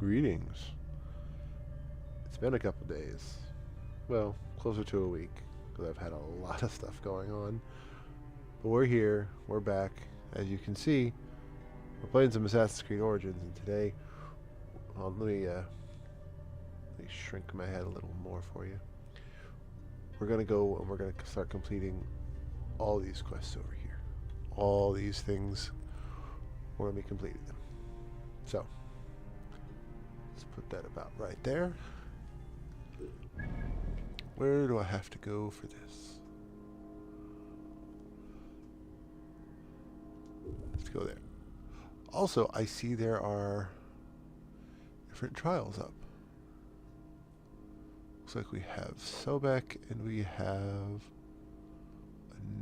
Greetings. It's been a couple days. Well, closer to a week, because I've had a lot of stuff going on. But we're here, we're back. As you can see, we're playing some Assassin's Creed Origins, and today, let me shrink my head a little more for you. We're going to go and we're going to start completing all these quests over here. All these things, we're going to be completing them. So, let's put that about right there. Where do I have to go for this? Let's go there. Also, I see there are different trials up. Looks like we have Sobek and we have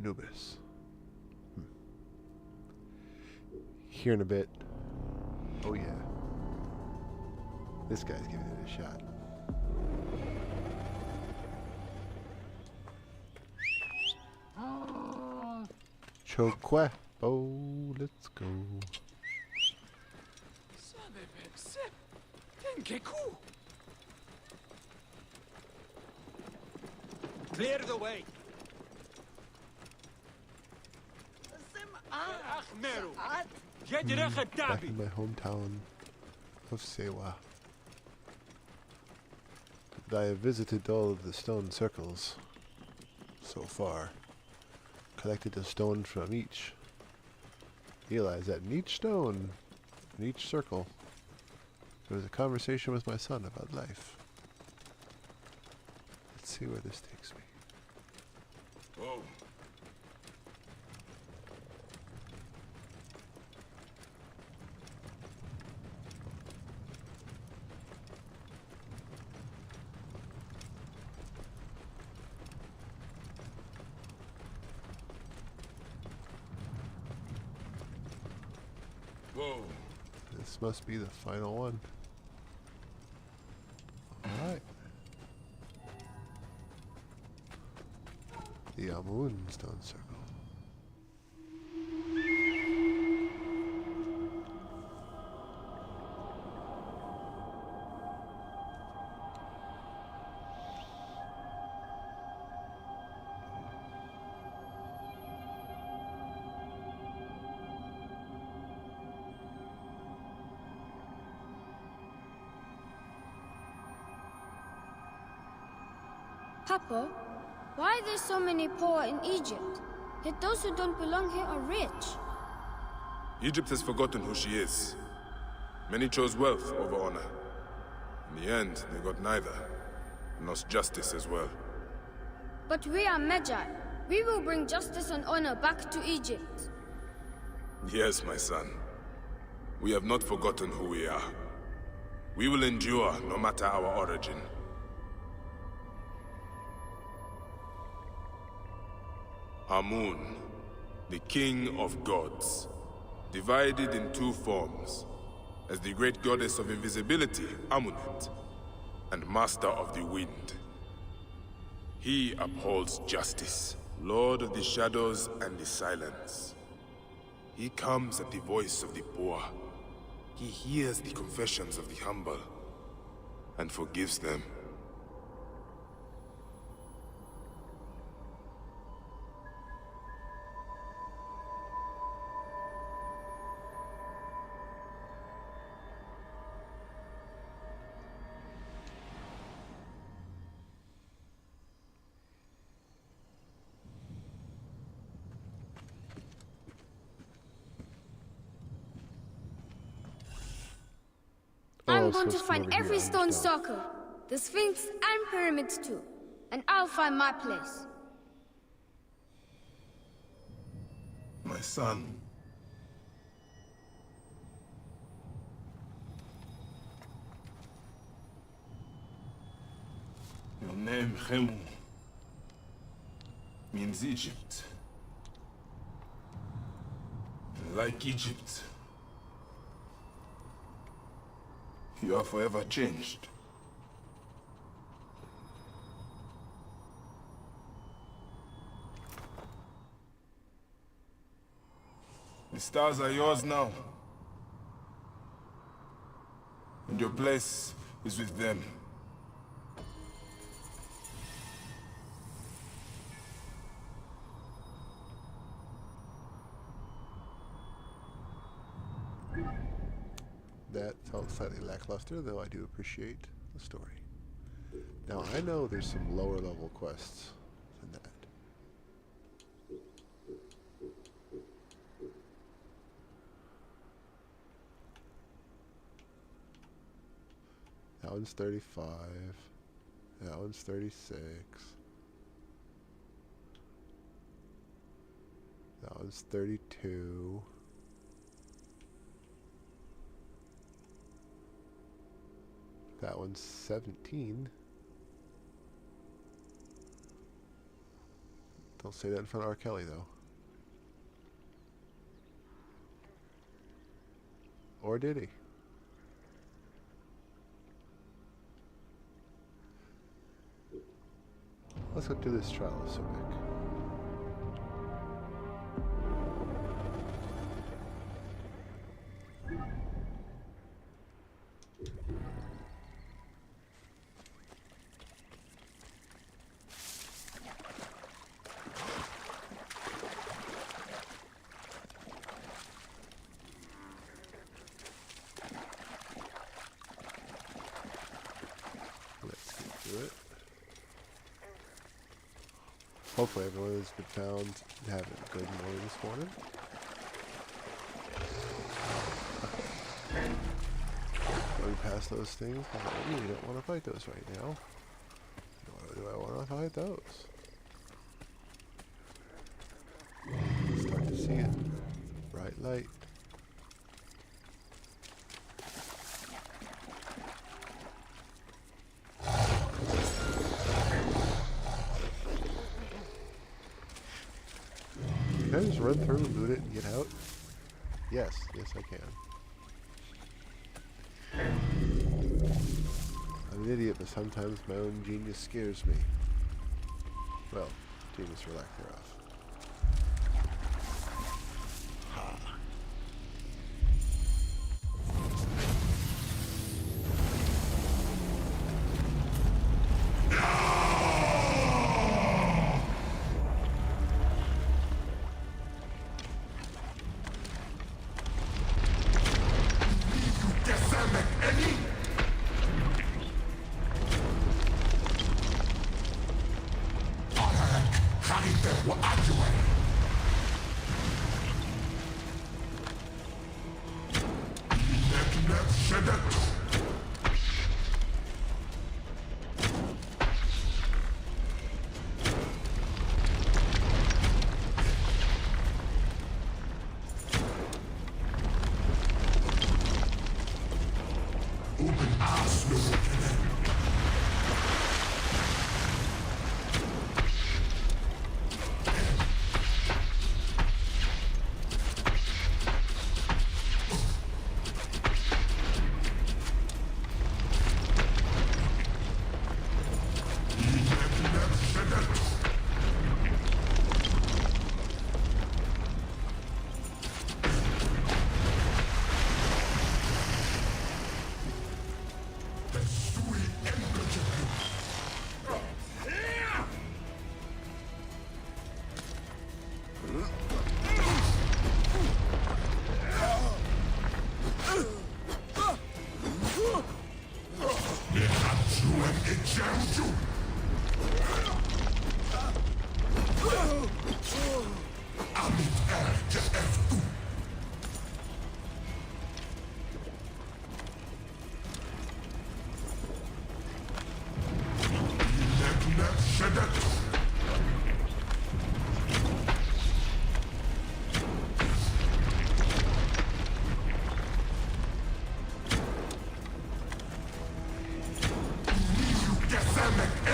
Anubis. Here in a bit. Oh yeah. This guy's giving it a shot. Chokwe. Oh, let's go. Clear the way. Back in my hometown of Sewa. I have visited all of the stone circles so far. Collected a stone from each. Realized that in each stone, in each circle, there was a conversation with my son about life. Let's see where this takes me. Whoa. Whoa. This must be the final one. Alright. The Amun Stone Circle. Papa, why are there so many poor in Egypt? Yet those who don't belong here are rich. Egypt has forgotten who she is. Many chose wealth over honor. In the end, they got neither, and lost justice as well. But we are Magi. We will bring justice and honor back to Egypt. Yes, my son. We have not forgotten who we are. We will endure no matter our origin. Amun, the king of gods, divided in two forms, as the great goddess of invisibility, Amunet, and master of the wind. He upholds justice, lord of the shadows and the silence. He comes at the voice of the poor. He hears the confessions of the humble, and forgives them. I'm going to find every stone circle, the Sphinx and pyramids too, and I'll find my place. My son. Your name, Khemu, means Egypt. And like Egypt, you are forever changed. The stars are yours now. and your place is with them. That felt slightly lackluster, though I do appreciate the story. Now, I know there's some lower level quests than that. That one's 35. That one's 36. That one's 32. That one's 17. Don't say that in front of R. Kelly, though. Or did he? Let's go do this trial of Sobek. It. Hopefully everyone has been found having a good morning this morning. Going past those things, I really don't want to fight those right now. Nor do I want to fight those. Start to see it. Bright light. Can I just run through, loot it, and get out? Yes, yes I can. I'm an idiot, but sometimes my own genius scares me. Well, genius for lack thereof. Gesemek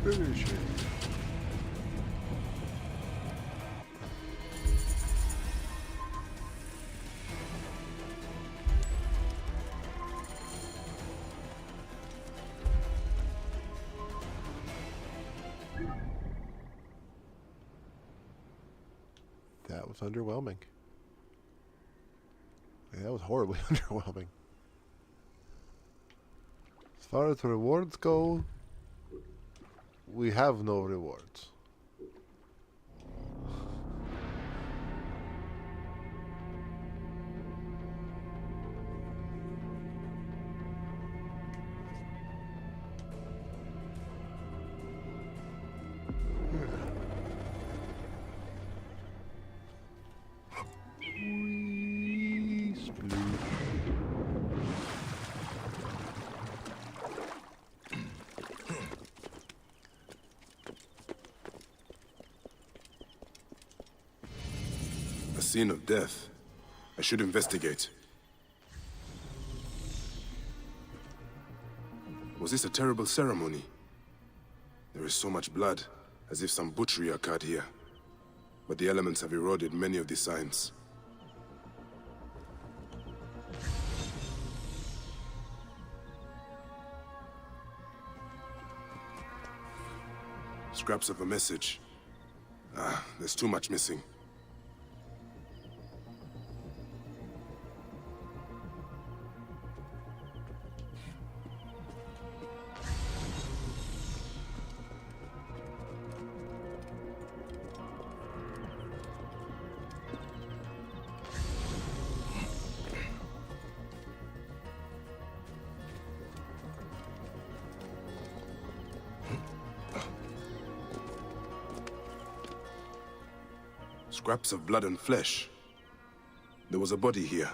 Finish it. That was underwhelming. Yeah, that was horribly underwhelming. As far as rewards go, we have no rewards. A scene of death. I should investigate. Was this a terrible ceremony? There is so much blood, as if some butchery occurred here. But the elements have eroded many of the signs. Scraps of a message. Ah, there's too much missing. Scraps of blood and flesh. There was a body here,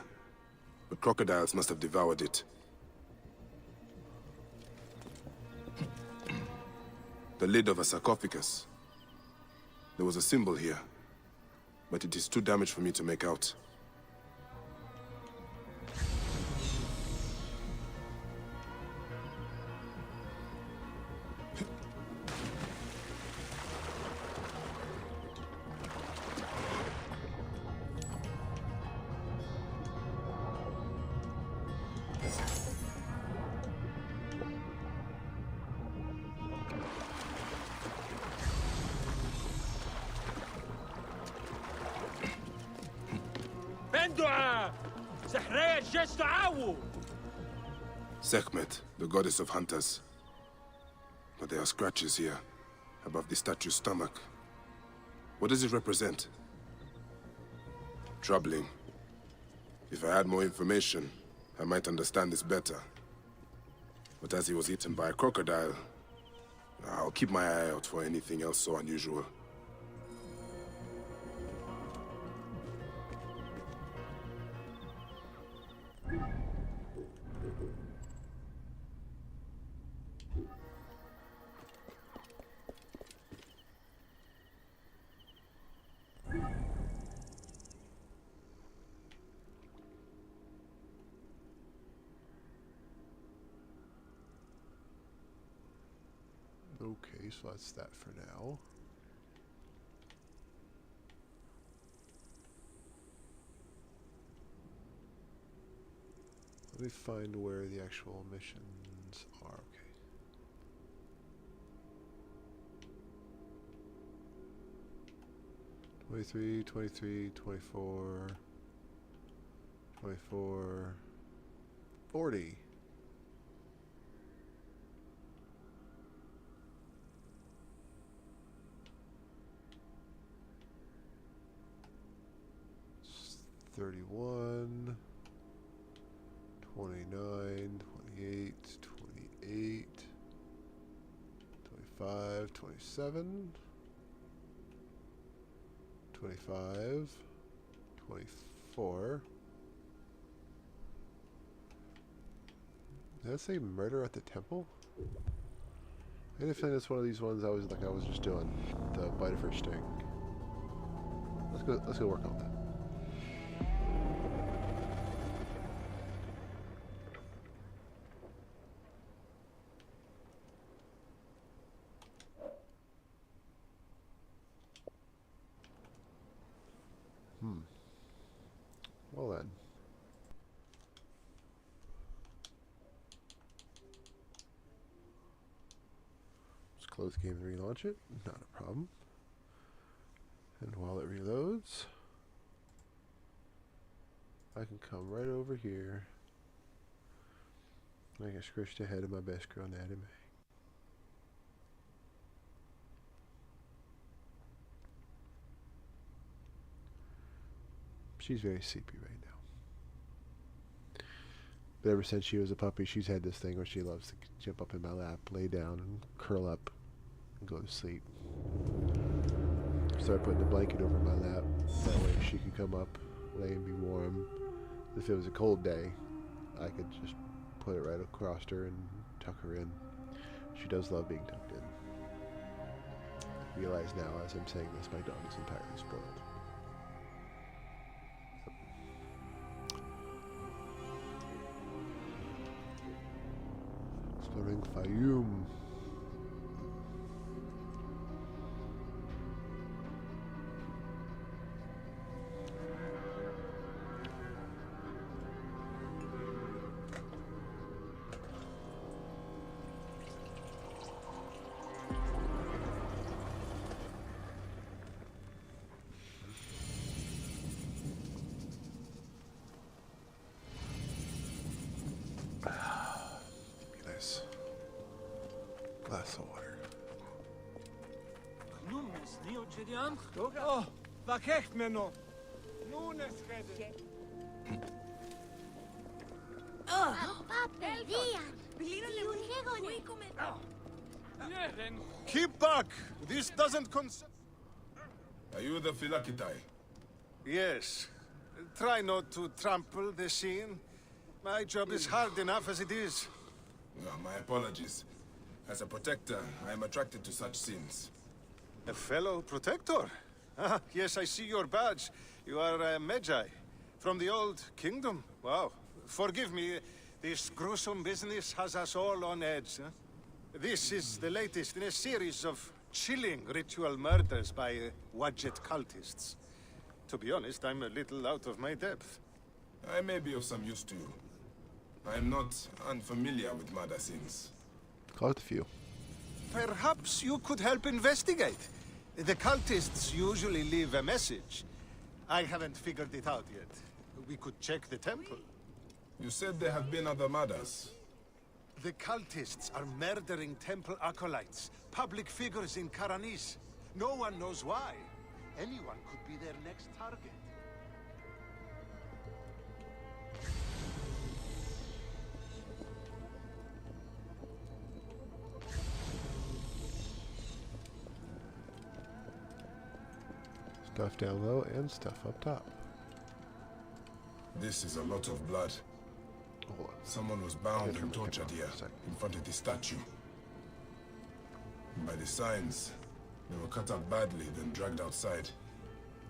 but crocodiles must have devoured it. The lid of a sarcophagus. There was a symbol here, but it is too damaged for me to make out. Sekhmet, the goddess of hunters. But there are scratches here, above the statue's stomach. What does it represent? Troubling. If I had more information, I might understand this better. But as he was eaten by a crocodile, I'll keep my eye out for anything else so unusual. Okay, so that's that for now. Let me find where the actual missions are. Okay. $23, $23, $24, $24, $40. $31, $29, $28, $28, $25, $27, $25, $24. Did that say murder at the temple? I had a feeling that's one of these ones I was just doing. The bite for sting. Let's go work on that. Well then. Let's close the game and relaunch it. Not a problem. And while it reloads, I can come right over here. I get squished ahead of my best girl, Natty May. She's very sleepy right now. But ever since she was a puppy, she's had this thing where she loves to jump up in my lap, lay down, and curl up, and go to sleep. Start putting the blanket over my lap. That way she could come up, lay and be warm. If it was a cold day, I could just put it right across her and tuck her in. She does love being tucked in. I realize now, as I'm saying this, my dog is entirely spoiled. Exploring Fayoum. Glass of water. Oh, wat krijgt men nog? Nun is redden. Keep back! This doesn't concern... Are you the Philakitai? Yes. Try not to trample the scene. My job is hard enough as it is. My apologies. As a protector, I am attracted to such scenes. A fellow protector? Ah, yes, I see your badge. You are a Medjay. From the old kingdom. Wow. Forgive me, this gruesome business has us all on edge. Huh? This is the latest in a series of chilling ritual murders by Wadjet cultists. To be honest, I'm a little out of my depth. I may be of some use to you. I am not unfamiliar with murder scenes. Quite a few. Perhaps you could help investigate. The cultists usually leave a message. I haven't figured it out yet. We could check the temple. You said there have been other murders. The cultists are murdering temple acolytes, public figures in Karanis. No one knows why. Anyone could be their next target. Stuff down low and stuff up top. This is a lot of blood. Hold on. Someone was bound and tortured here, Second. in front of the statue. By the signs, they were cut up badly, then dragged outside.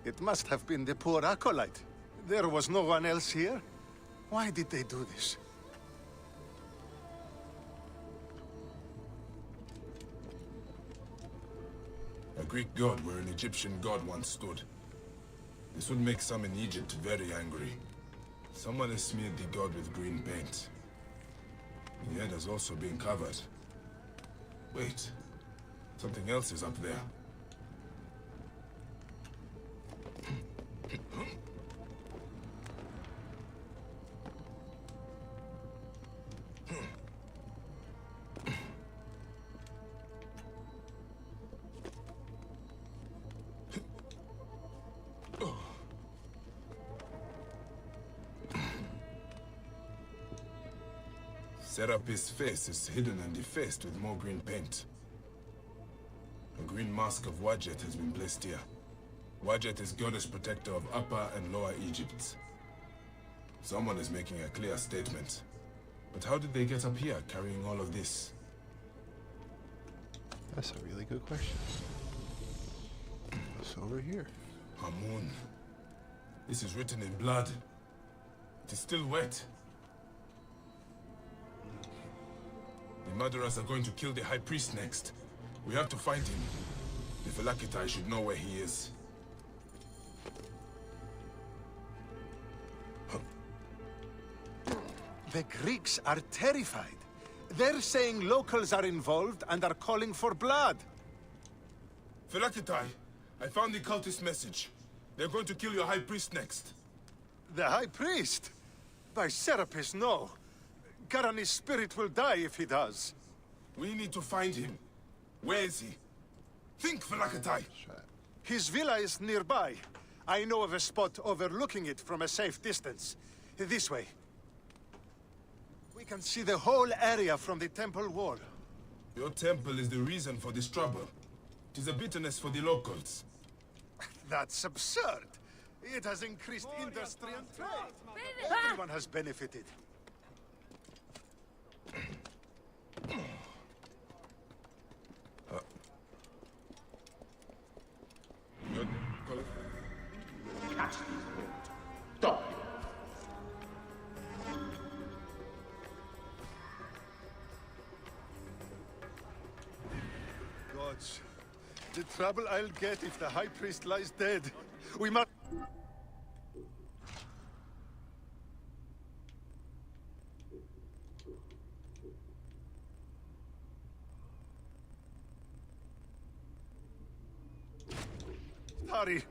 It must have been the poor acolyte. There was no one else here. Why did they do this? A Greek god where an Egyptian god once stood. This would make some in Egypt very angry. Someone has smeared the god with green paint. The head has also been covered. Wait, something else is up there. Serapis' face is hidden and defaced with more green paint. A green mask of Wadjet has been placed here. Wadjet is goddess protector of Upper and Lower Egypt. Someone is making a clear statement. But how did they get up here carrying all of this? That's a really good question. What's over here? Amun. This is written in blood. It is still wet. The murderers are going to kill the High Priest next. We have to find him. The Phylakitai should know where he is. The Greeks are terrified. They're saying locals are involved and are calling for blood. Phylakitai, I found the cultist message. They're going to kill your High Priest next. The High Priest? By Serapis, no. Garani's spirit will die if he does. We need to find him. Where is he? Think, Phylakitai! His villa is nearby. I know of a spot overlooking it from a safe distance. This way. We can see the whole area from the temple wall. Your temple is the reason for this trouble. It is a bitterness for the locals. That's absurd. It has increased industry and trade. Everyone has benefited. Good. Catch these birds. Stop. Gods, the trouble I'll get if the High Priest lies dead. We must... Tari.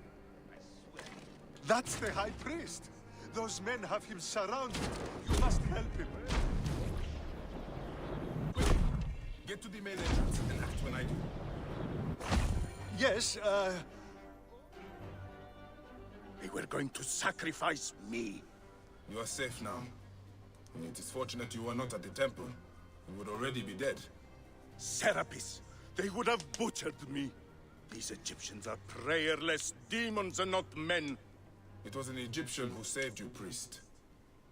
That's the High Priest. Those men have him surrounded. You must help him. Get to the main entrance and act when I do. Yes, They were going to sacrifice me. You are safe now. And it is fortunate you are not at the temple. You would already be dead. Serapis, they would have butchered me. These Egyptians are prayerless demons and not men. It was an Egyptian who saved you, priest.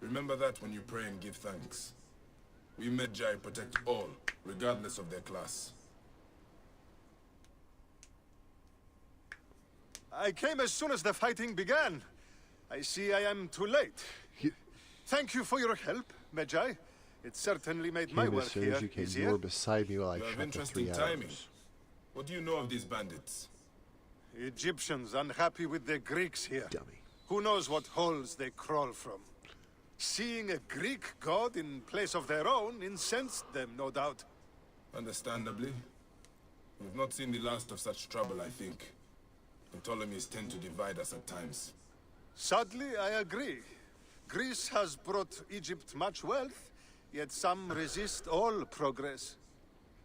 Remember that when you pray and give thanks. We Medjay protect all, regardless of their class. I came as soon as the fighting began. I see I am too late. Thank you for your help, Medjay. It certainly made my Came work as soon here as you came. easier. You were beside me while I You have shot for interesting 3 timing. hours. What do you know of these bandits? Egyptians unhappy with the Greeks here. Dummy. Who knows what holes they crawl from? Seeing a Greek god in place of their own incensed them, no doubt. Understandably. We've not seen the last of such trouble, I think. The Ptolemies tend to divide us at times. Sadly, I agree. Greece has brought Egypt much wealth, yet some resist all progress.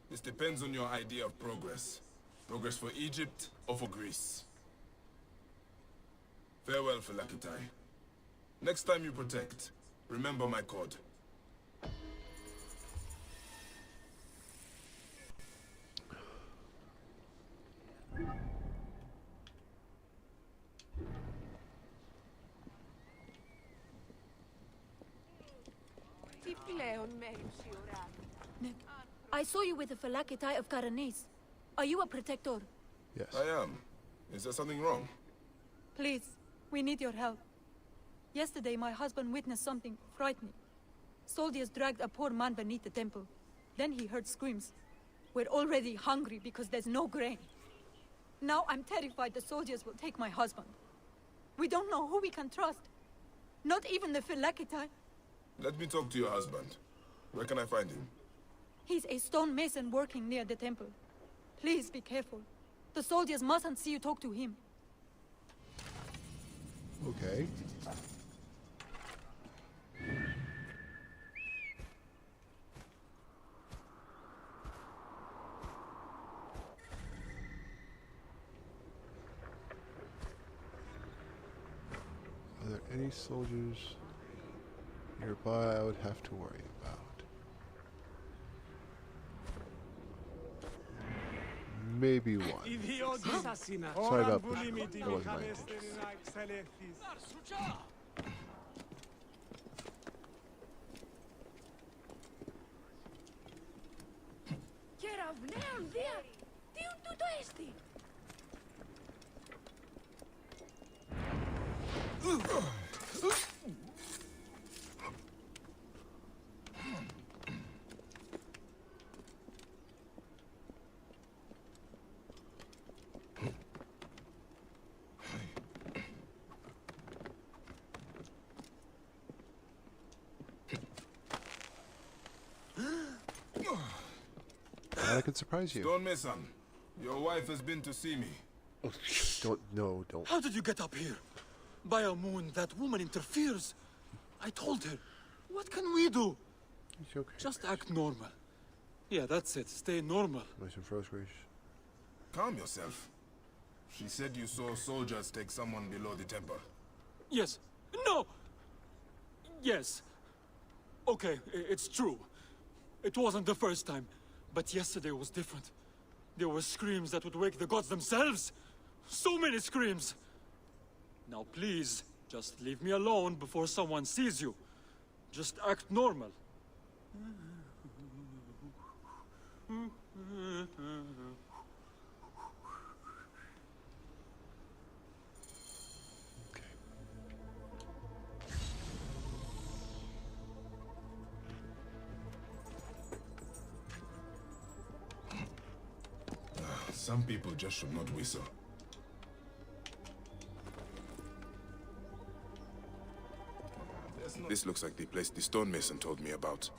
This depends on your idea of progress. Progress for Egypt or for Greece. Farewell, Phylakitai. Next time you protect, remember my code. I saw you with the Phylakitai of Karanis. Are you a protector? Yes. I am. Is there something wrong? Please, we need your help. Yesterday, my husband witnessed something frightening. Soldiers dragged a poor man beneath the temple. Then he heard screams. We're already hungry because there's no grain. Now I'm terrified the soldiers will take my husband. We don't know who we can trust. Not even the Phylakitai. Let me talk to your husband. Where can I find him? He's a stonemason working near the temple. Please be careful. The soldiers mustn't see you talk to him. Okay. Are there any soldiers nearby I would have to worry about? Maybe one. Sorry about that. That wasn't my intention. I could surprise you. Stonemason, your wife has been to see me. Oh, don't. How did you get up here? By a moon, that woman interferes. I told her. What can we do? It's okay. Just act normal. Yeah, that's it. Stay normal. Calm yourself. She said you saw soldiers take someone below the temple. Yes. No! Yes. Okay, it's true. It wasn't the first time. But yesterday was different. There were screams that would wake the gods themselves. So many screams. Now please, just leave me alone before someone sees you. Just act normal. Some people just should not whistle. This looks like the place the stonemason told me about.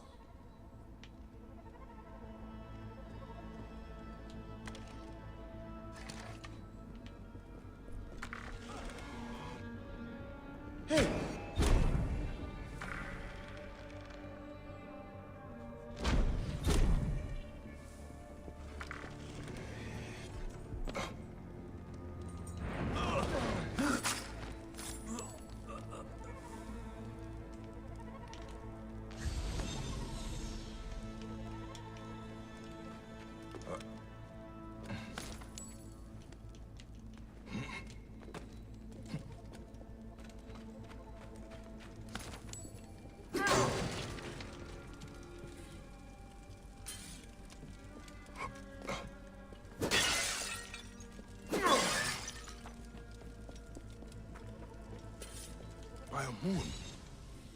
By a moon?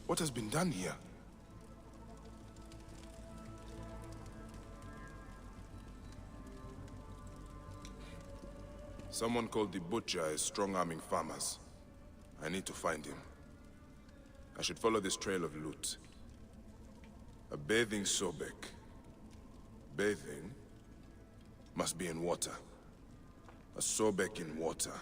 What has been done here? Someone called the Butcher is strong-arming farmers. I need to find him. I should follow this trail of loot. A bathing Sobek. Bathing must be in water. A Sobek in water.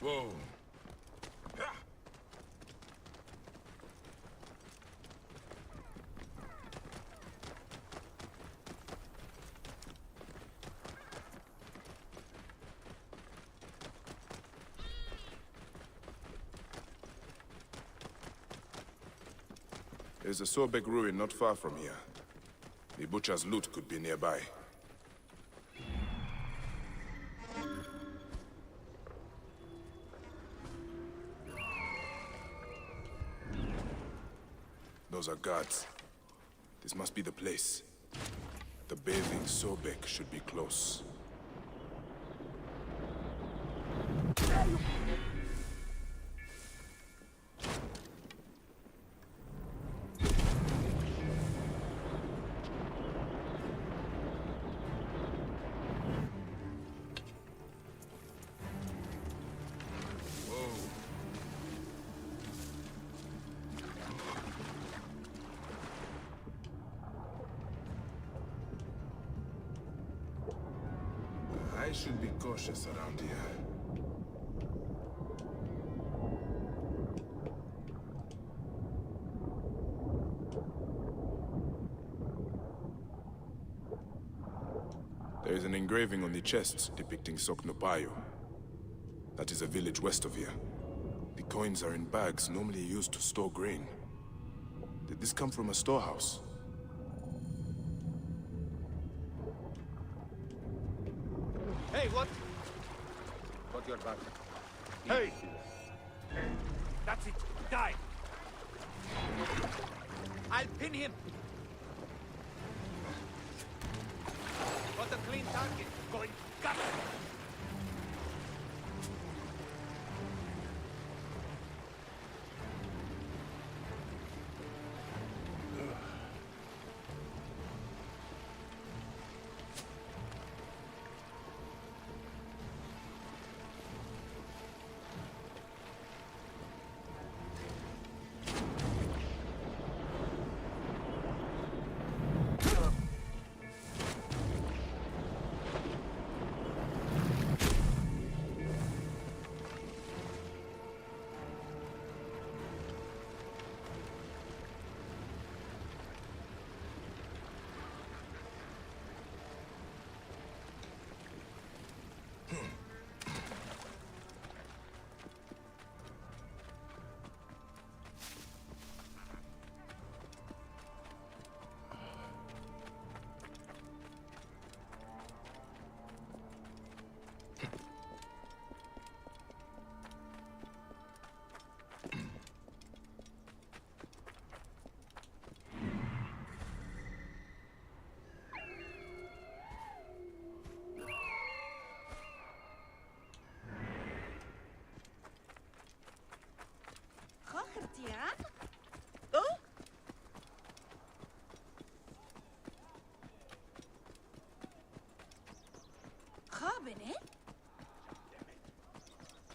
Whoa. There's a Sobek ruin not far from here. The butcher's loot could be nearby. Those are guards. This must be the place. The bathing Sobek should be close. I should be cautious around here. There is an engraving on the chest depicting Soknopayo. That is a village west of here. The coins are in bags normally used to store grain. Did this come from a storehouse? Hey, what? Got your back. Hey! That's it. Die! I'll pin him. Got a clean target. Going gut!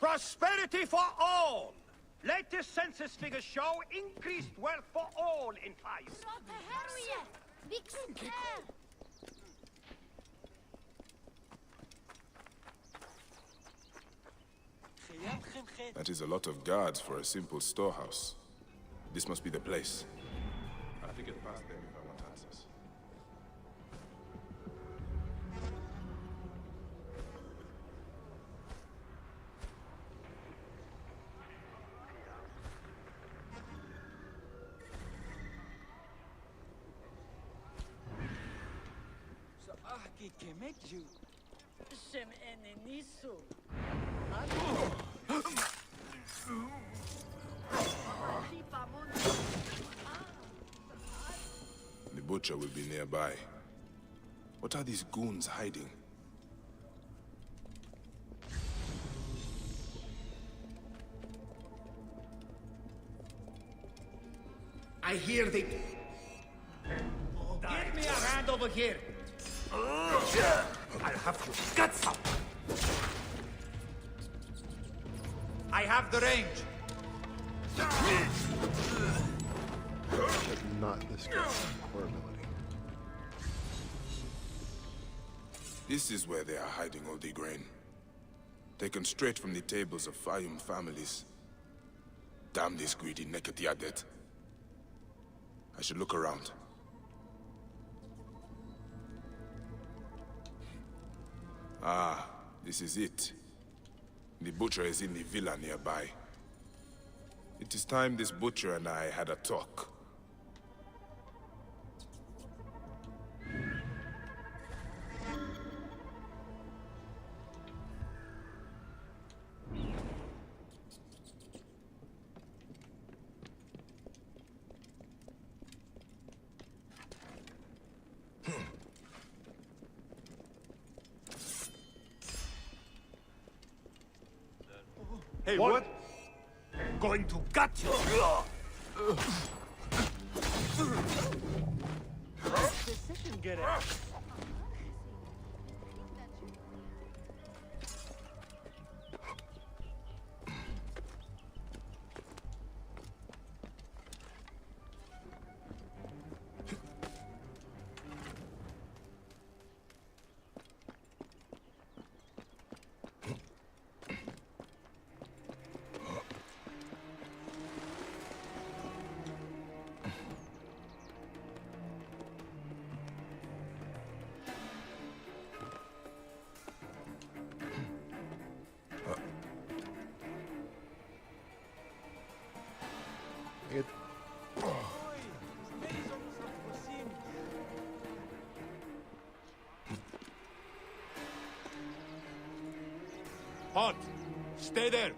Prosperity for all! Latest census figures show increased wealth for all in Faiz. That is a lot of guards for a simple storehouse. This must be the place. I have to get past them if I want answers. The butcher will be nearby. What are these goons hiding? I hear the... Give me a hand over here. I'll have your guts out! I have the range. But not this skill or ability. This is where they are hiding all the grain. taken straight from the tables of Fayum families. Damn this greedy Neketiadet. I should look around. Ah, this is it. The butcher is in the villa nearby. It is time this butcher and I had a talk. Hey, what? Going to gut you! Precision, get it. It, Halt! Stay there!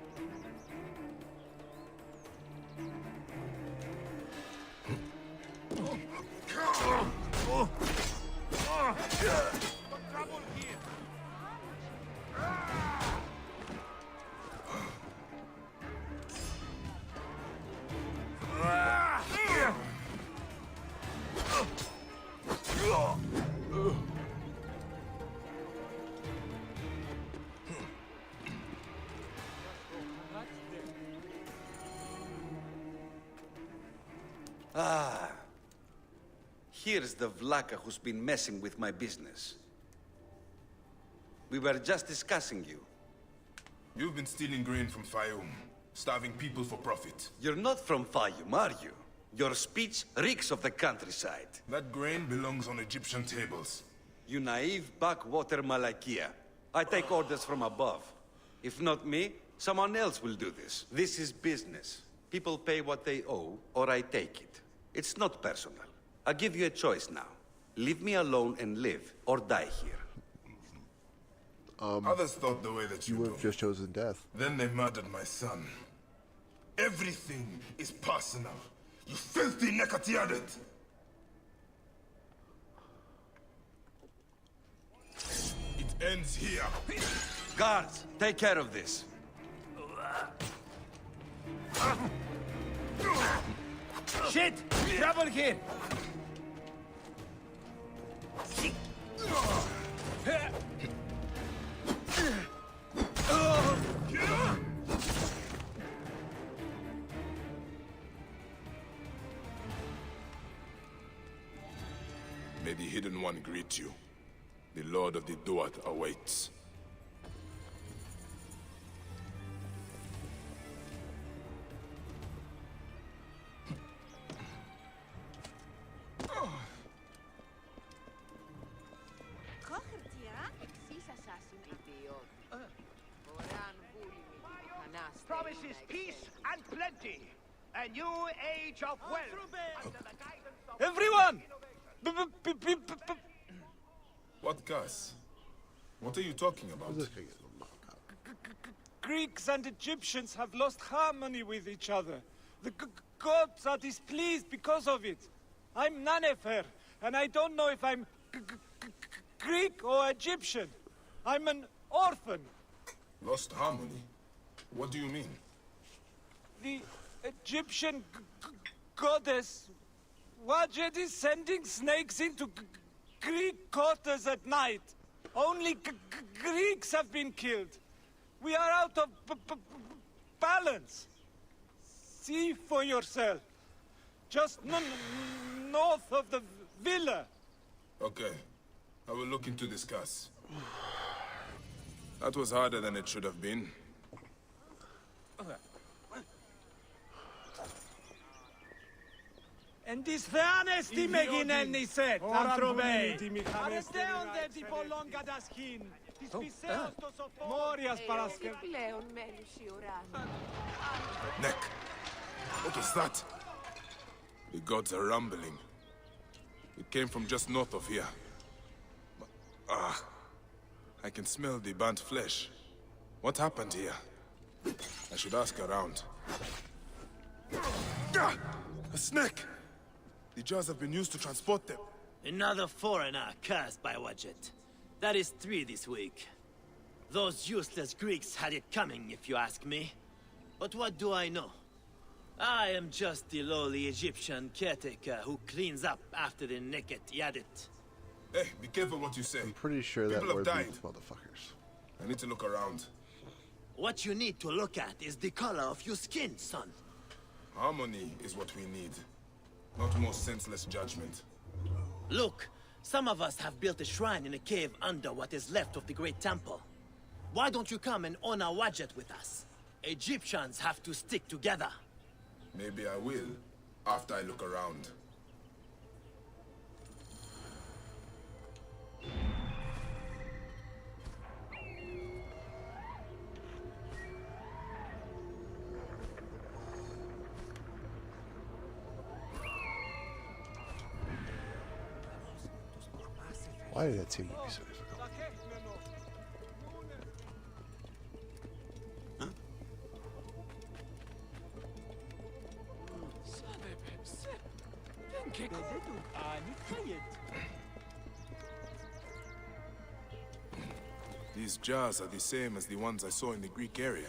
Ah. Here's the Vlaka who's been messing with my business. We were just discussing you. You've been stealing grain from Fayum, starving people for profit. You're not from Fayum, are you? Your speech reeks of the countryside. That grain belongs on Egyptian tables. You naive backwater Malakia. I take orders from above. If not me, someone else will do this. This is business. People pay what they owe, or I take it. It's not personal. I give you a choice now. Leave me alone and live, or die here. Others thought the way that you you would have do. just chosen death. Then they murdered my son. Everything is personal. You filthy Nekatiadet! It ends here. Guards, take care of this. Shit! Trouble here! May the Hidden One greet you. The Lord of the Duat awaits. Promises peace and plenty. A new age of wealth. Under the guidance of Everyone! What, Gus? What are you talking about? This guy getting a knocked out. Greeks and Egyptians have lost harmony with each other. The gods are displeased because of it. I'm Nanefer, and I don't know if I'm Greek or Egyptian. I'm an orphan. Lost harmony? What do you mean? The Egyptian goddess Wajet is sending snakes into Greek quarters at night. Only Greeks have been killed. We are out of balance. See for yourself. Just north of the villa. Okay. I will look into this, Gus. That was harder than it should have been. Ενδυσθεάνες τι με γινέννησε, ανθρωπέ! Αρετέονται τι πολλόγκα τα σκήν, της φυσέως το σοφό. Μόριας παρασκευής. Πλέον μένους η ουράνη. Neck! What was that? The gods are rumbling. It came from just north of here. I can smell the burnt flesh. What happened here? I should ask around. A snake! The jars have been used to transport them. Another foreigner cursed by Wadjet. That is 3 this week. Those useless Greeks had it coming, if you ask me. But what do I know? I am just the lowly Egyptian caretaker who cleans up after the naked Yadit. Hey, be careful what you say. I'm pretty sure that People have word died. means motherfuckers. I need to look around. What you need to look at is the color of your skin, son. Harmony is what we need. Not more senseless judgment. Look, some of us have built a shrine in a cave under what is left of the great temple. Why don't you come and honor Wadjet with us? Egyptians have to stick together. Maybe I will, after I look around. Why did that seem to be so difficult? These jars are the same as the ones I saw in the Greek area.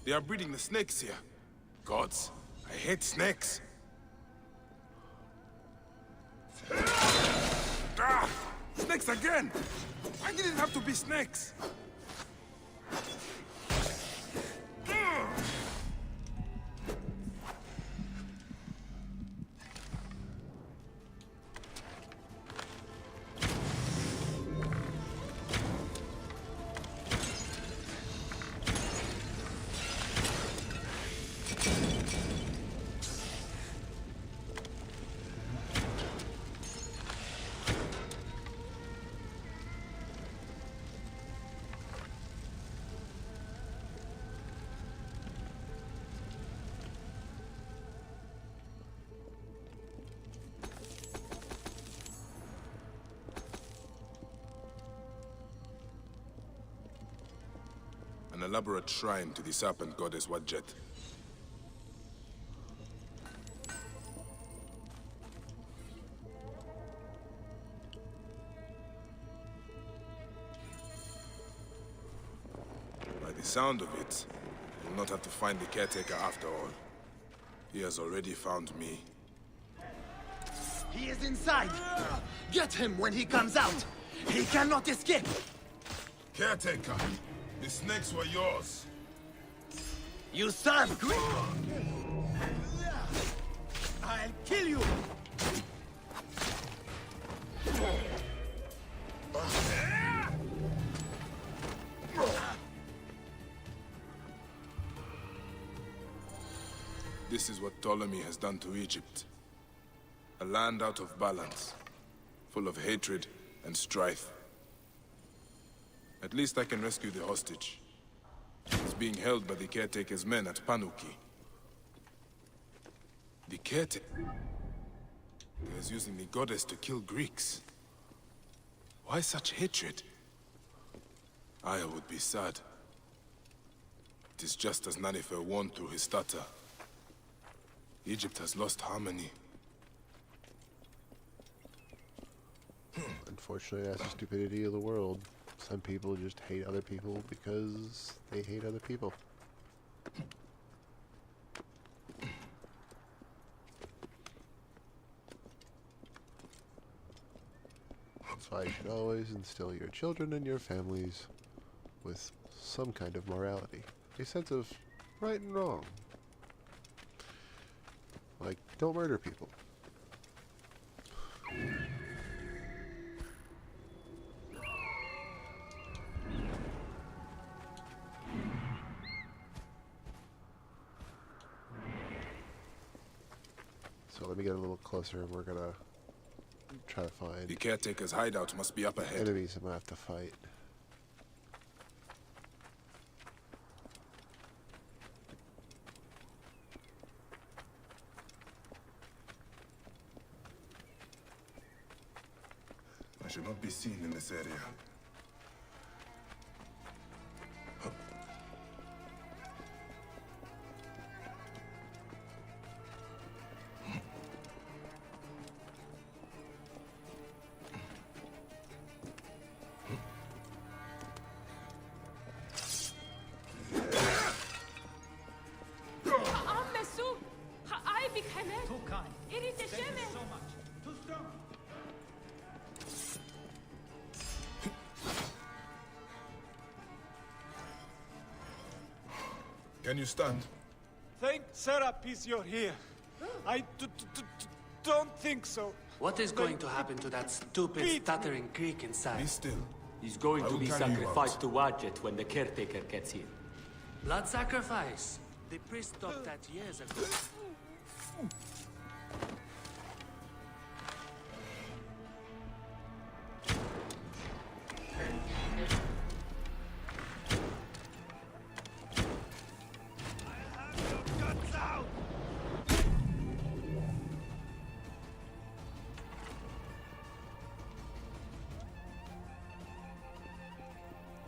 They are breeding the snakes here. Gods, I hate snakes. Snakes again! Why did it have to be snakes? An elaborate shrine to the serpent goddess Wadjet. By the sound of it, we'll not have to find the caretaker after all. He has already found me. He is inside! Get him when he comes out! He cannot escape! Caretaker, the snakes were yours. You serve Greek! I'll kill you! This is what Ptolemy has done to Egypt. A land out of balance, full of hatred and strife. At least I can rescue the hostage. He's being held by the caretaker's men at Panuki. The caretaker is using the goddess to kill Greeks. Why such hatred? Aya would be sad. It is just as Nanifer warned through his stutter. Egypt has lost harmony. Unfortunately, that's the stupidity of the world. Some people just hate other people because they hate other people. That's why you should always instill your children and your families with some kind of morality. A sense of right and wrong. Like, don't murder people. So let me get a little closer and we're gonna try to find... The caretaker's hideout must be up ahead. Enemies I'm gonna have to fight. I should not be seen in this area. Can you stand? Thank Serapis you're here. I don't think so. What is going to happen to that stupid, stuttering Greek inside? Be still. He's going I to will be carry you sacrificed to Wadjet when the caretaker gets here. Blood sacrifice? The priest stopped that years ago.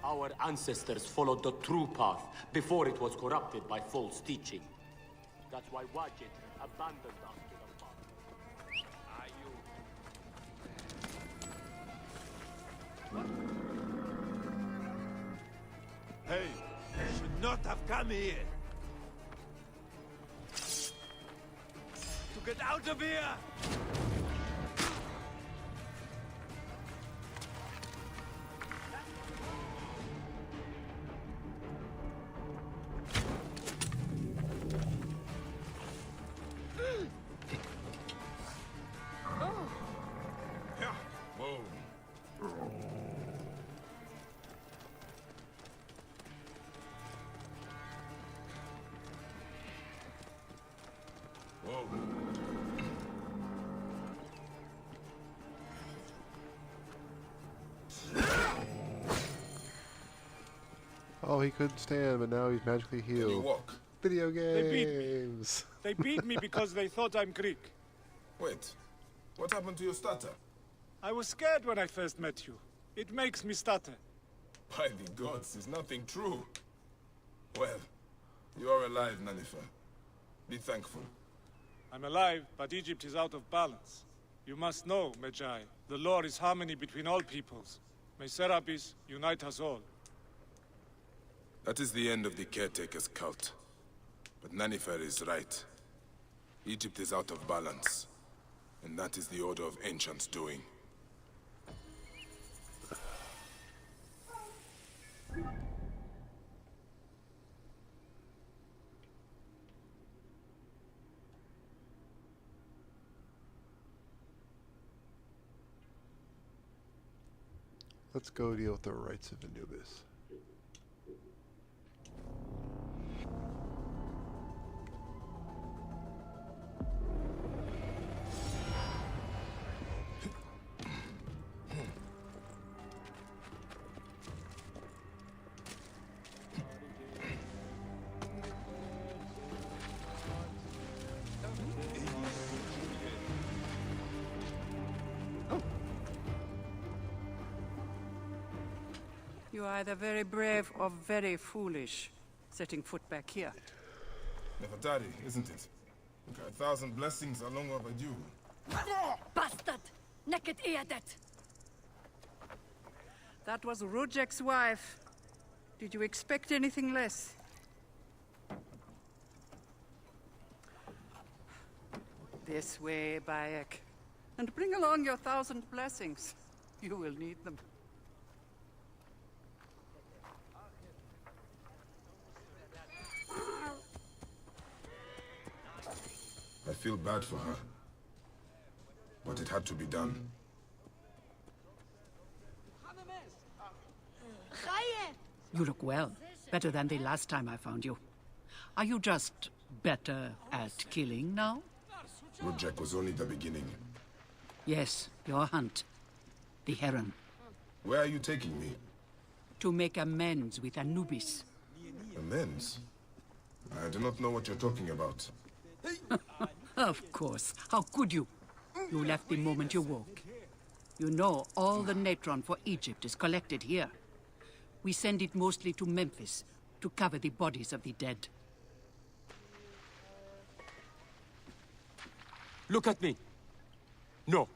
Our ancestors followed the true path before it was corrupted by false teaching. That's why Wadjet abandoned us to the path. Hey, you should not have come here. To get out of here! Oh, he couldn't stand, but now he's magically healed. Can you walk? Video They beat me. games. They beat me because they thought I'm Greek. Wait. What happened to your stutter? I was scared when I first met you. It makes me stutter. By the gods, is nothing true. Well, you are alive, Nanifer. Be thankful. I'm alive, but Egypt is out of balance. You must know, Medjay, the law is harmony between all peoples. May Serapis unite us all. That is the end of the caretaker's cult. But Nanifer is right. Egypt is out of balance. And that is the Order of Ancients doing. Let's go deal with the rights of Anubis. You are either very brave or very foolish, setting foot back here. Nefertari, isn't it? Look, 1,000 blessings are long overdue. Bastard! Naked Eadet! That was Rujek's wife. Did you expect anything less? This way, Bayek. And bring along your 1,000 blessings. You will need them. I feel bad for her. But it had to be done. You look well. Better than the last time I found you. Are you just better at killing now? Rudjek was only the beginning. Yes, your hunt. The Heron. Where are you taking me? To make amends with Anubis. Amends? I do not know what you're talking about. Of course. How could you? You left the moment you woke. You know all the natron for Egypt is collected here. We send it mostly to Memphis to cover the bodies of the dead. Look at me. No.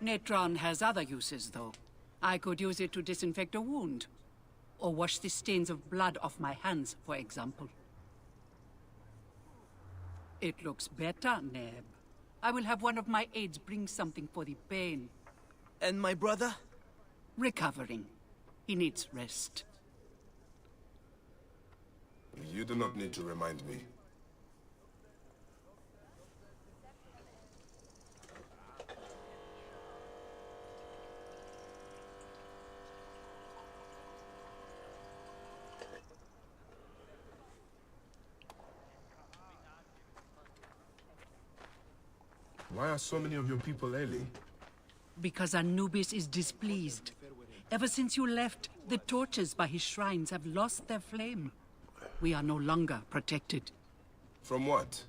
Natron has other uses, though. I could use it to disinfect a wound. Or wash the stains of blood off my hands, for example. It looks better, Neb. I will have one of my aides bring something for the pain. And my brother? Recovering. He needs rest. You do not need to remind me. Why are so many of your people ailing? Because Anubis is displeased. Ever since you left, the torches by his shrines have lost their flame. We are no longer protected. From what?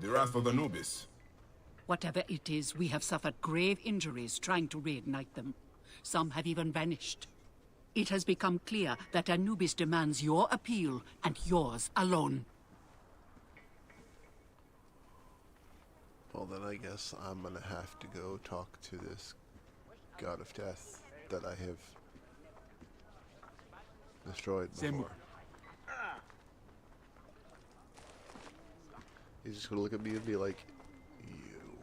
The wrath of Anubis? Whatever it is, we have suffered grave injuries trying to reignite them. Some have even vanished. It has become clear that Anubis demands your appeal, and yours alone. Well, then I guess I'm gonna have to go talk to this god of death that I have destroyed before. He's just gonna look at me and be like, you.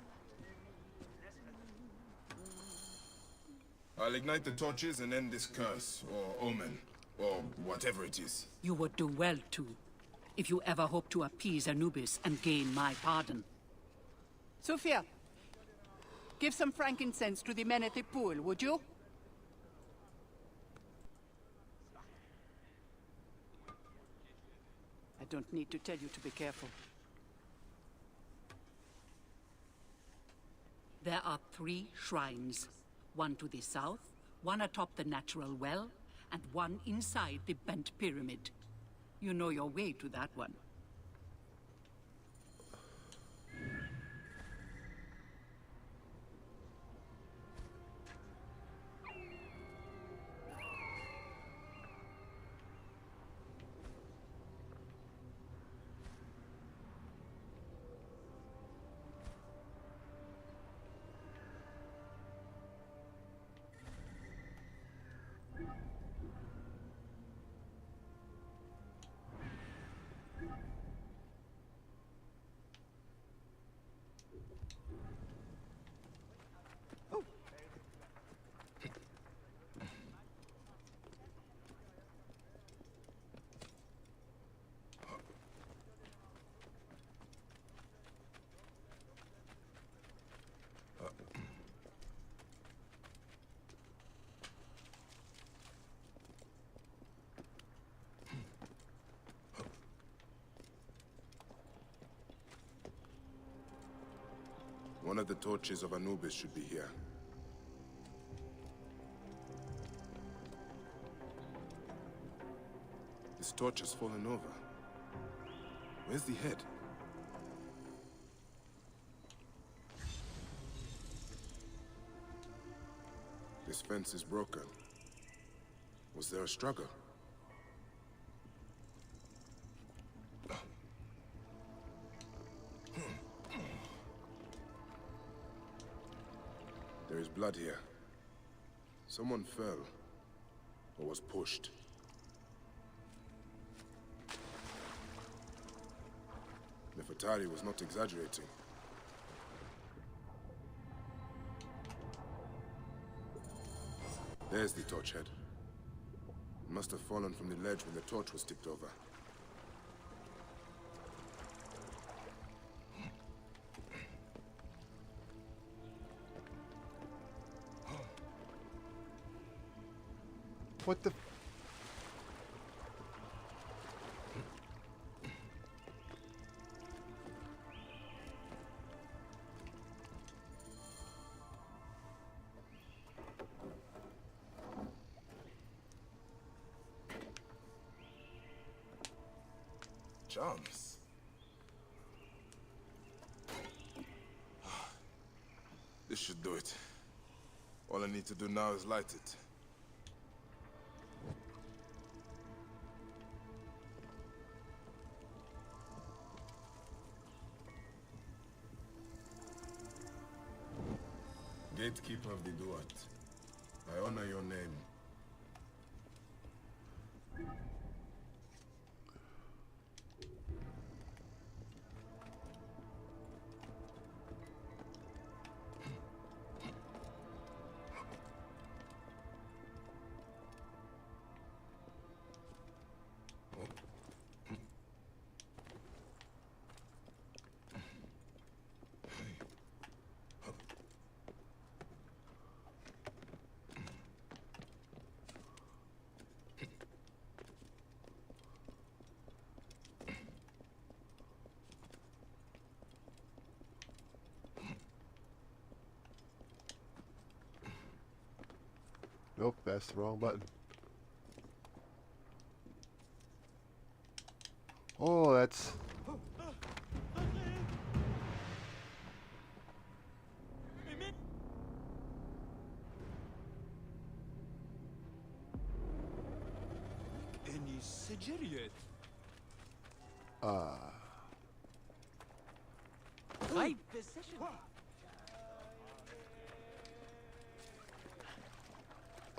I'll ignite the torches and end this curse, or omen, or whatever it is. You would do well, too, if you ever hope to appease Anubis and gain my pardon. Sophia, give some frankincense to the men at the pool, would you? I don't need to tell you to be careful. There are 3 shrines. One to the south, one atop the natural well, and one inside the bent pyramid. You know your way to that one. One of the torches of Anubis should be here. This torch has fallen over. Where's the head? This fence is broken. Was there a struggle? There is blood here. Someone fell, or was pushed. Nefertari was not exaggerating. There's the torch head. It must have fallen from the ledge when the torch was tipped over. What the? Charms. This should do it. All I need to do now is light it. Gatekeeper of the Duat, I honor your name. Nope, that's the wrong button. Oh, that's... Any Sigiriet? Right decision.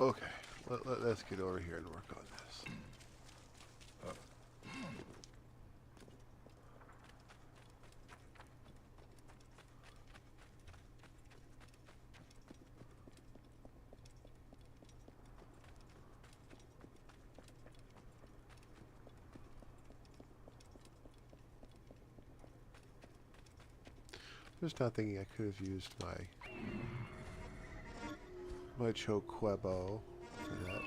Okay, let's get over here and work on this. Just not thinking I could have used my Choquebo for that.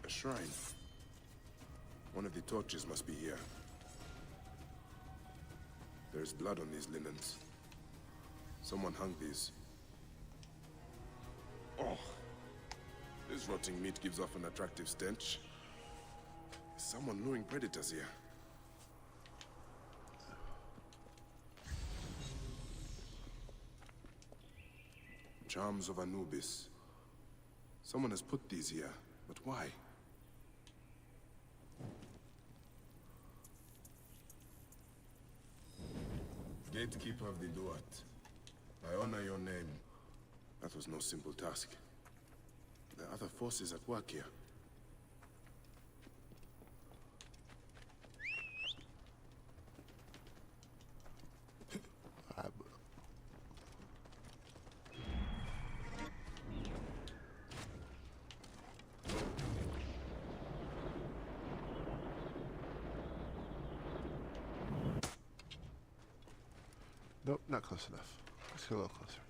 Shrine. One of the torches must be here. There's blood on these linens. Someone hung these. Oh! This rotting meat gives off an attractive stench. Is someone luring predators here? Charms of Anubis. Someone has put these here, but why? Gatekeeper of the Duat, I honor your name. That was no simple task. There are other forces at work here. Nope, not close enough. Let's go a little closer.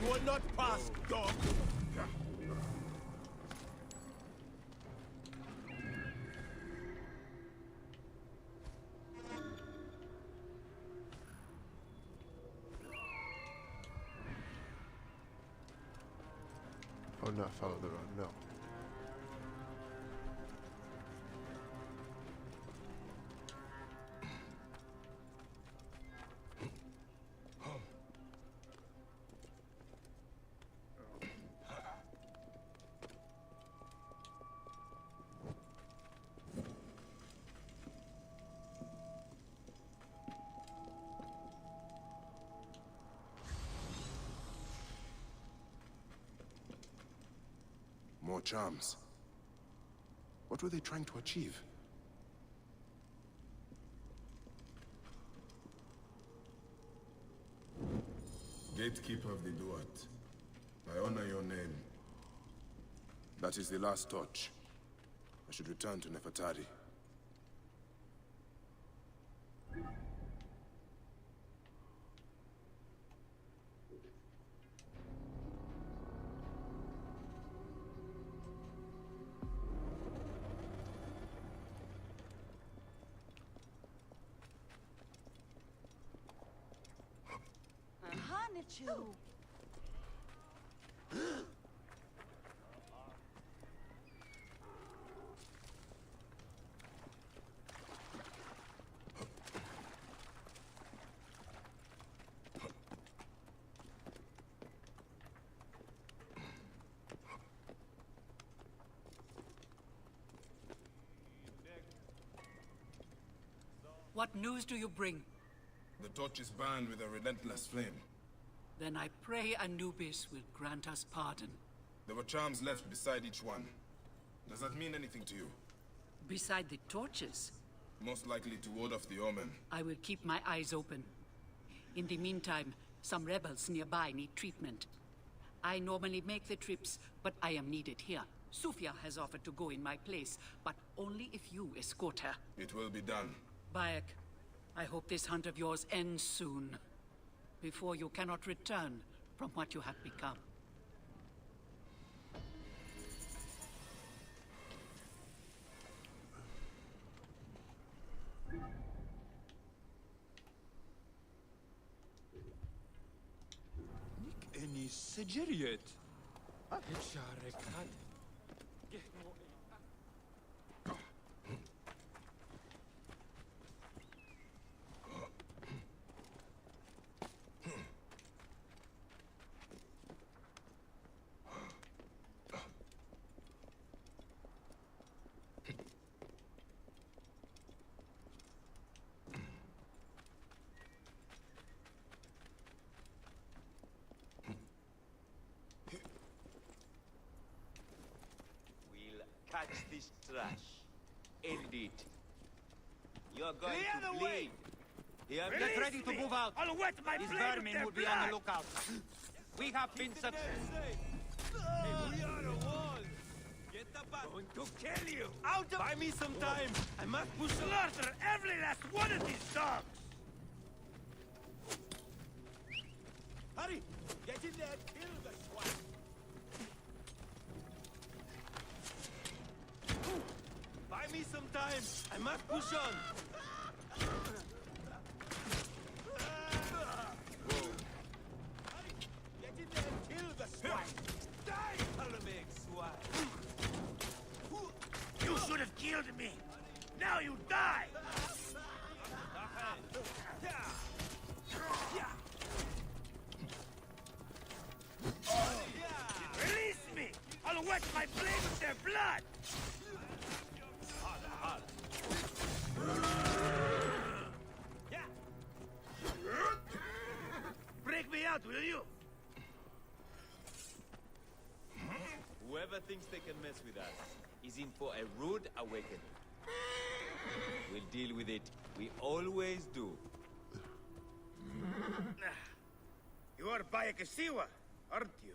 You will not pass, dog! Oh, not follow the road, no. More charms. What were they trying to achieve? Gatekeeper of the Duat, I honor your name. That is the last torch. I should return to Nefertari. Hanichu! What news do you bring? The torch is burned with a relentless flame. Then I pray Anubis will grant us pardon. There were charms left beside each one. Does that mean anything to you? Beside the torches? Most likely to ward off the omen. I will keep my eyes open. In the meantime, some rebels nearby need treatment. I normally make the trips, but I am needed here. Sufia has offered to go in my place, but only if you escort her. It will be done. Bayek, I hope this hunt of yours ends soon, before you cannot return from what you have become. Any Sejiriet? Catch this trash. End it. You're going Clear to the bleed. way. Get ready to move out. I'll wet my These blade with vermin their will be blood. on the lookout. We have been successful. We are the walls. Get the back. Going to kill you. Out of. Buy me some time. I must slaughter every last one of these dogs. Hurry! Get in there. Kill the swine. Buy me some time. I must push on. Hurry! Get in there and kill the swine. Die, Palamig swine. You should have killed me. Now you die. Release me! I'll wet my blade with their blood! Break me out, will you? Whoever thinks they can mess with us is in for a rude awakening. We'll deal with it. We always do. You are Bayek Siwa, aren't you?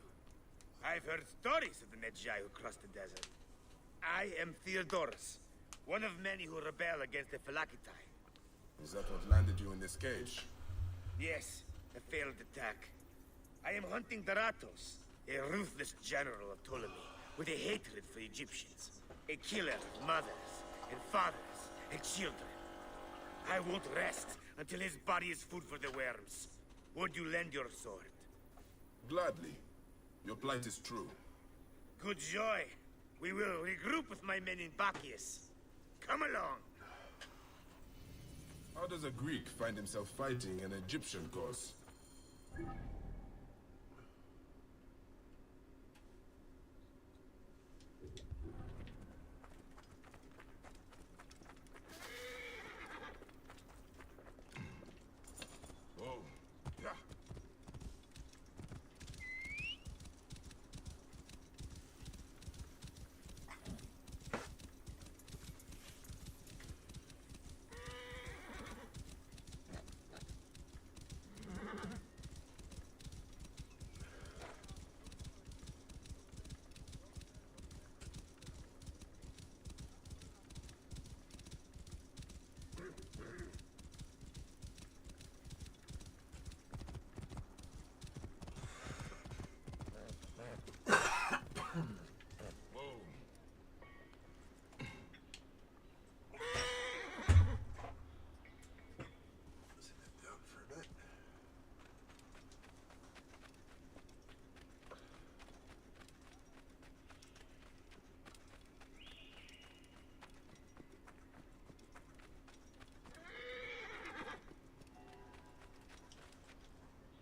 I've heard stories of the Medjay who crossed the desert. I am Theodorus, one of many who rebel against the Phylakitai. Is that what landed you in this cage? Yes, a failed attack. I am hunting Daratos, a ruthless general of Ptolemy, with a hatred for Egyptians. A killer of mothers, and fathers, and children. I won't rest until his body is food for the worms. Would you lend your sword? Gladly. Your plight is true. Good joy. We will regroup with my men in Bacchius. Come along. How does a Greek find himself fighting an Egyptian cause? Oh, yeah.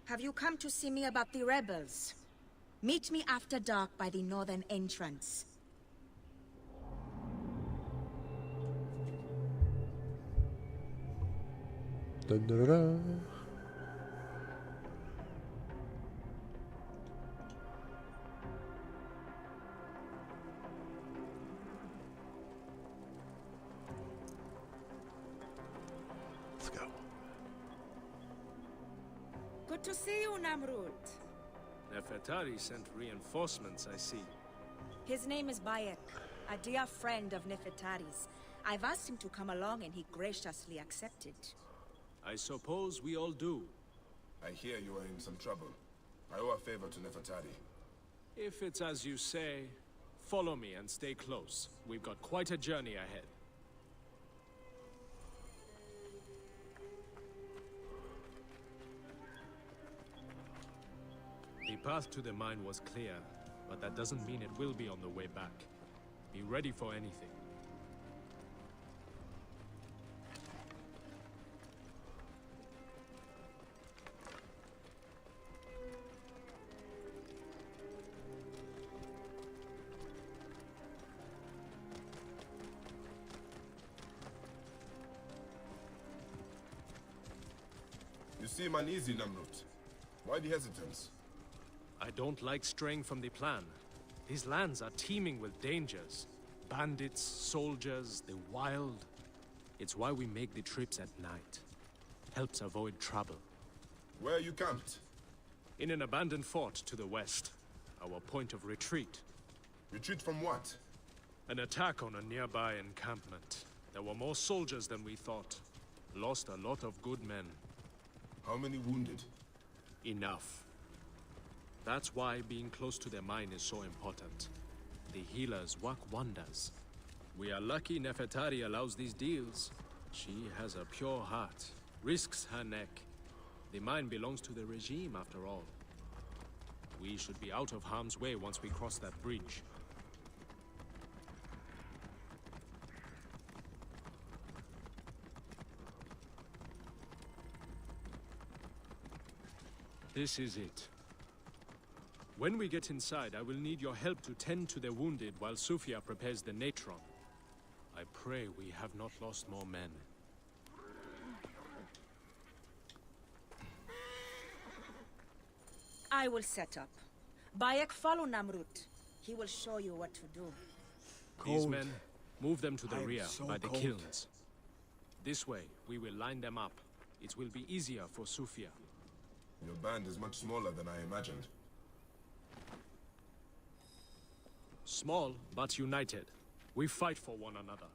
Have you come to see me about the rebels? Meet me after dark by the northern entrance. Dun, dun, dun, dun. Let's go. Good to see you, Namrud. Nefertari sent reinforcements, I see. His name is Bayek, a dear friend of Nefertari's. I've asked him to come along and he graciously accepted. I suppose we all do. I hear you are in some trouble. I owe a favor to Nefertari. If it's as you say, follow me and stay close. We've got quite a journey ahead. The path to the mine was clear, but that doesn't mean it will be on the way back. Be ready for anything. You seem uneasy, Namrud. Why the hesitance? I don't like straying from the plan. These lands are teeming with dangers. Bandits, soldiers, the wild. It's why we make the trips at night. Helps avoid trouble. Where are you camped? In an abandoned fort to the west. Our point of retreat. Retreat from what? An attack on a nearby encampment. There were more soldiers than we thought. Lost a lot of good men. How many wounded? Enough. That's why being close to the mine is so important. The healers work wonders. We are lucky Nefertari allows these deals. She has a pure heart, risks her neck. The mine belongs to the regime after all. We should be out of harm's way once we cross that bridge. This is it. When we get inside, I will need your help to tend to the wounded while Sufia prepares the natron. I pray we have not lost more men. I will set up. Bayek, follow Namrud. He will show you what to do. These men, move them to the rear, so by the cold. kilns. This way, we will line them up. It will be easier for Sufia. Your band is much smaller than I imagined. Small, but united. We fight for one another.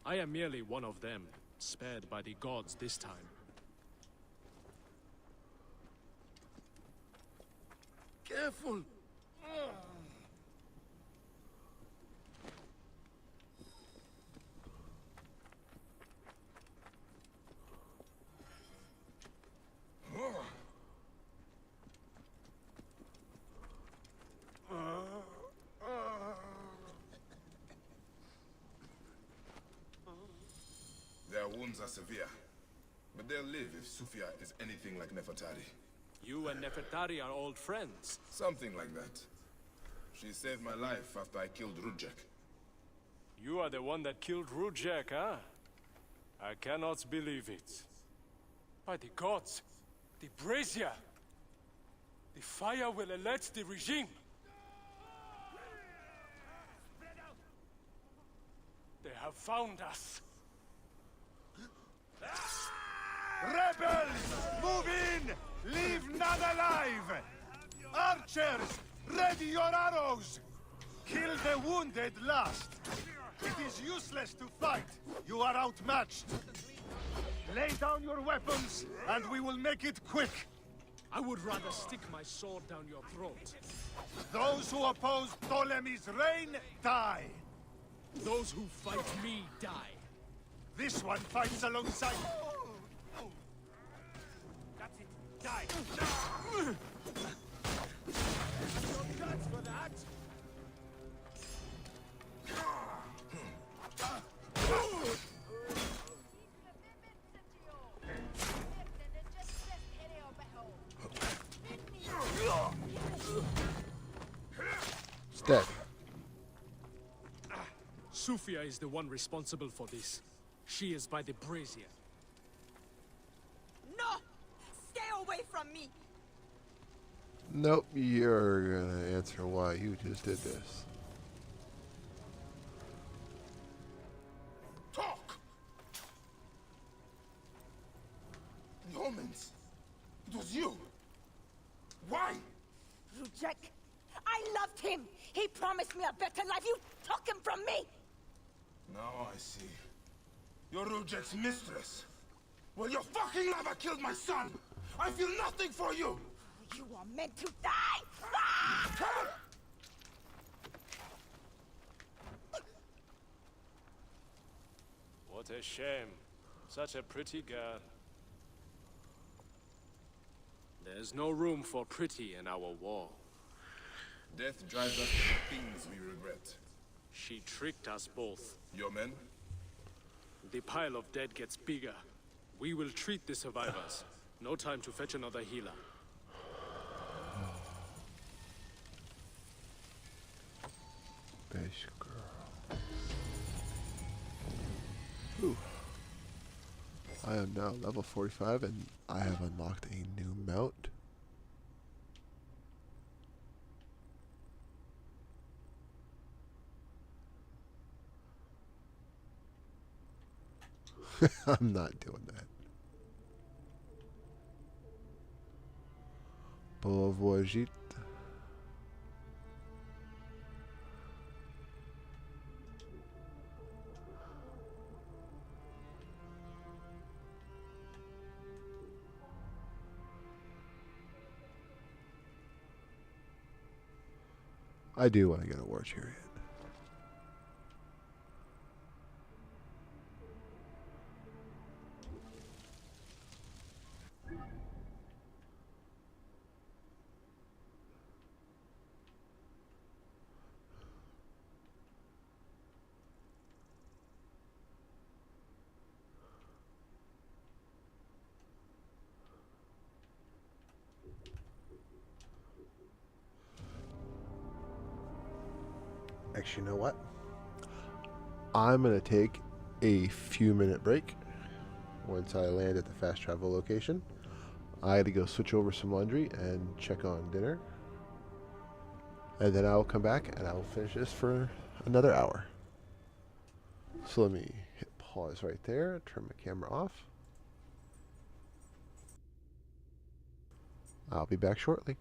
I am merely one of them, spared by the gods this time. careful. Their wounds are severe, but they'll live if Sufia is anything like Nefertari. You and Nefertari are old friends. Something like that. She saved my life after I killed Rudjek. You are the one that killed Rudjek, huh? I cannot believe it. By the gods, the brazier! The fire will alert the regime! They have found us! Rebels! Move in! Leave none alive! Archers! Ready your arrows! Kill the wounded last! It is useless to fight! You are outmatched! Lay down your weapons, and we will make it quick! I would rather stick my sword down your throat. Those who oppose Ptolemy's reign, die! Those who fight me, die! This one fights alongside... That's it! Die! No guts for that! Dead. Sufia is the one responsible for this. She is by the brazier. No! Stay away from me! Nope, you're gonna answer why you just did this. Talk! The omens! It was you! Why? Rudjek, I loved him! He promised me a better life! You took him from me! Now I see. You're Rudjek's mistress. Well, your fucking lover killed my son! I feel nothing for you! You are meant to die! Ah! What a shame. Such a pretty girl. There's no room for pretty in our war. Death drives us to the things we regret. She tricked us both. Your men? The pile of dead gets bigger. We will treat the survivors. No time to fetch another healer. Bitch girl. Ooh. I am now level 45 and I have unlocked a new mount. I'm not doing that. Pauvre. I do want to get a war chariot. Actually, you know what? I'm going to take a few minute break once I land at the fast travel location. I had to go switch over some laundry and check on dinner. And then I will come back and I will finish this for another hour. So let me hit pause right there, turn my camera off. I'll be back shortly.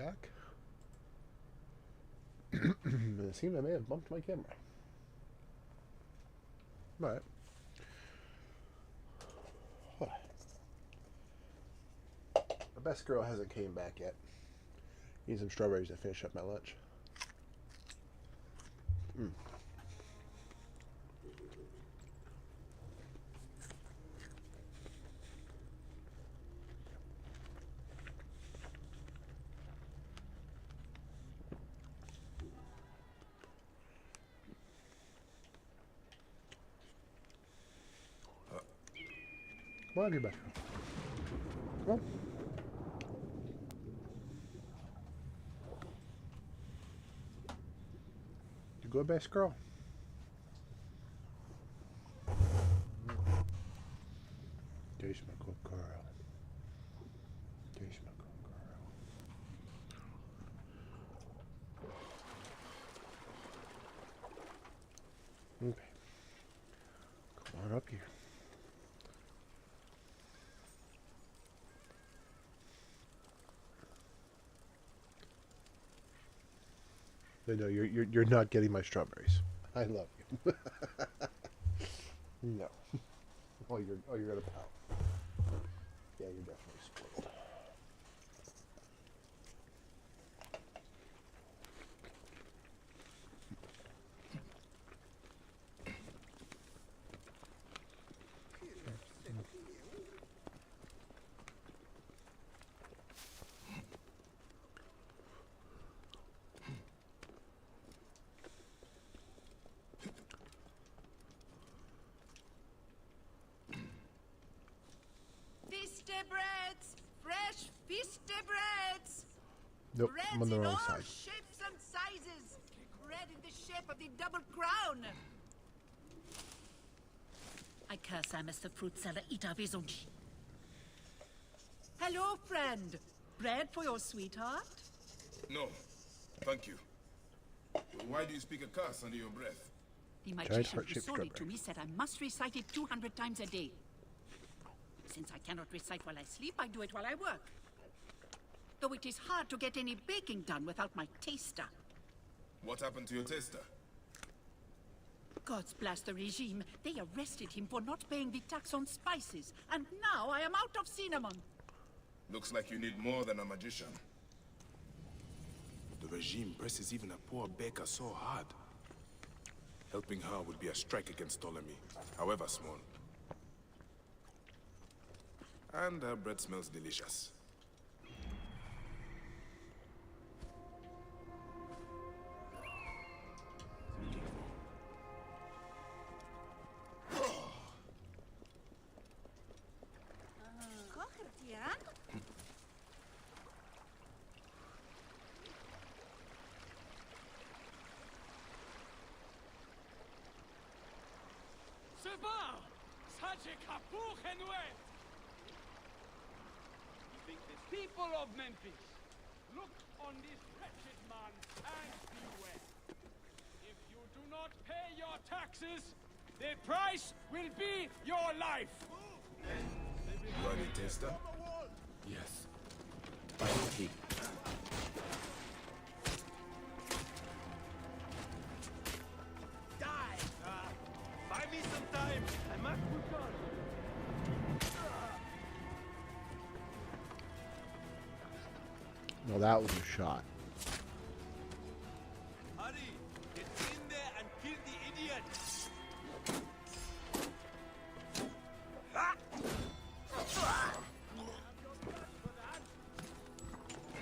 back. It seems I may have bumped my camera. Alright. The best girl hasn't came back yet. Need some strawberries to finish up my lunch. Come on, get back. Come on. You go, best girl. Taste my good girl. Taste my good girl. Okay. Come on up here. No, you're not getting my strawberries. I love you. No. Oh, you're gonna pout. Yeah, you're definitely spoiled. Breads! Fresh breads! Nope, I'm on the Breads in wrong all side. shapes and sizes! Bread in the shape of the double crown! I curse I missed the fruit seller eat of his own. Hello, friend. Bread for your sweetheart? No, thank you. Why do you speak a curse under your breath? The Giant magician who heart-shaped sold it to strawberry. me said I must recite it 200 times a day. Since I cannot recite while I sleep, I do it while I work. Though it is hard to get any baking done without my taster. What happened to your taster? God's blast the regime. They arrested him for not paying the tax on spices. And now I am out of cinnamon. Looks like you need more than a magician. The regime presses even a poor baker so hard. Helping her would be a strike against Ptolemy, however small. And her bread smells delicious. People of Memphis, look on this wretched man and beware. If you do not pay your taxes, the price will be your life. You are the taster? Yes. By the king. Die! Buy me some time. I must push on. No, that was a shot. Hurry! Get in there and kill the idiot!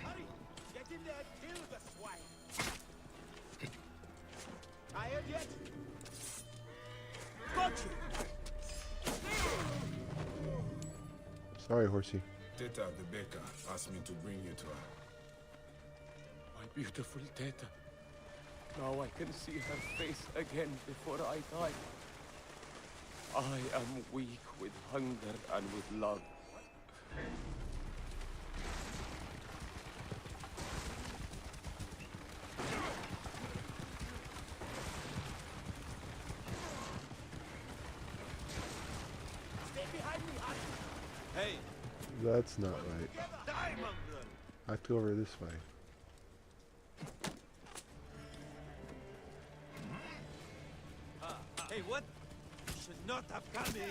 Hurry! Get in there and kill the swine! Tired yet? Got you! Sorry, horsey. Teta, the baker, asked me to bring you to her. My beautiful Teta. Now I can see her face again before I die. I am weak with hunger and with love. Stay behind me, Hurry! Hey! That's not right. Die, mongrel! I have to go over this way. Hey, what? You should not have come here.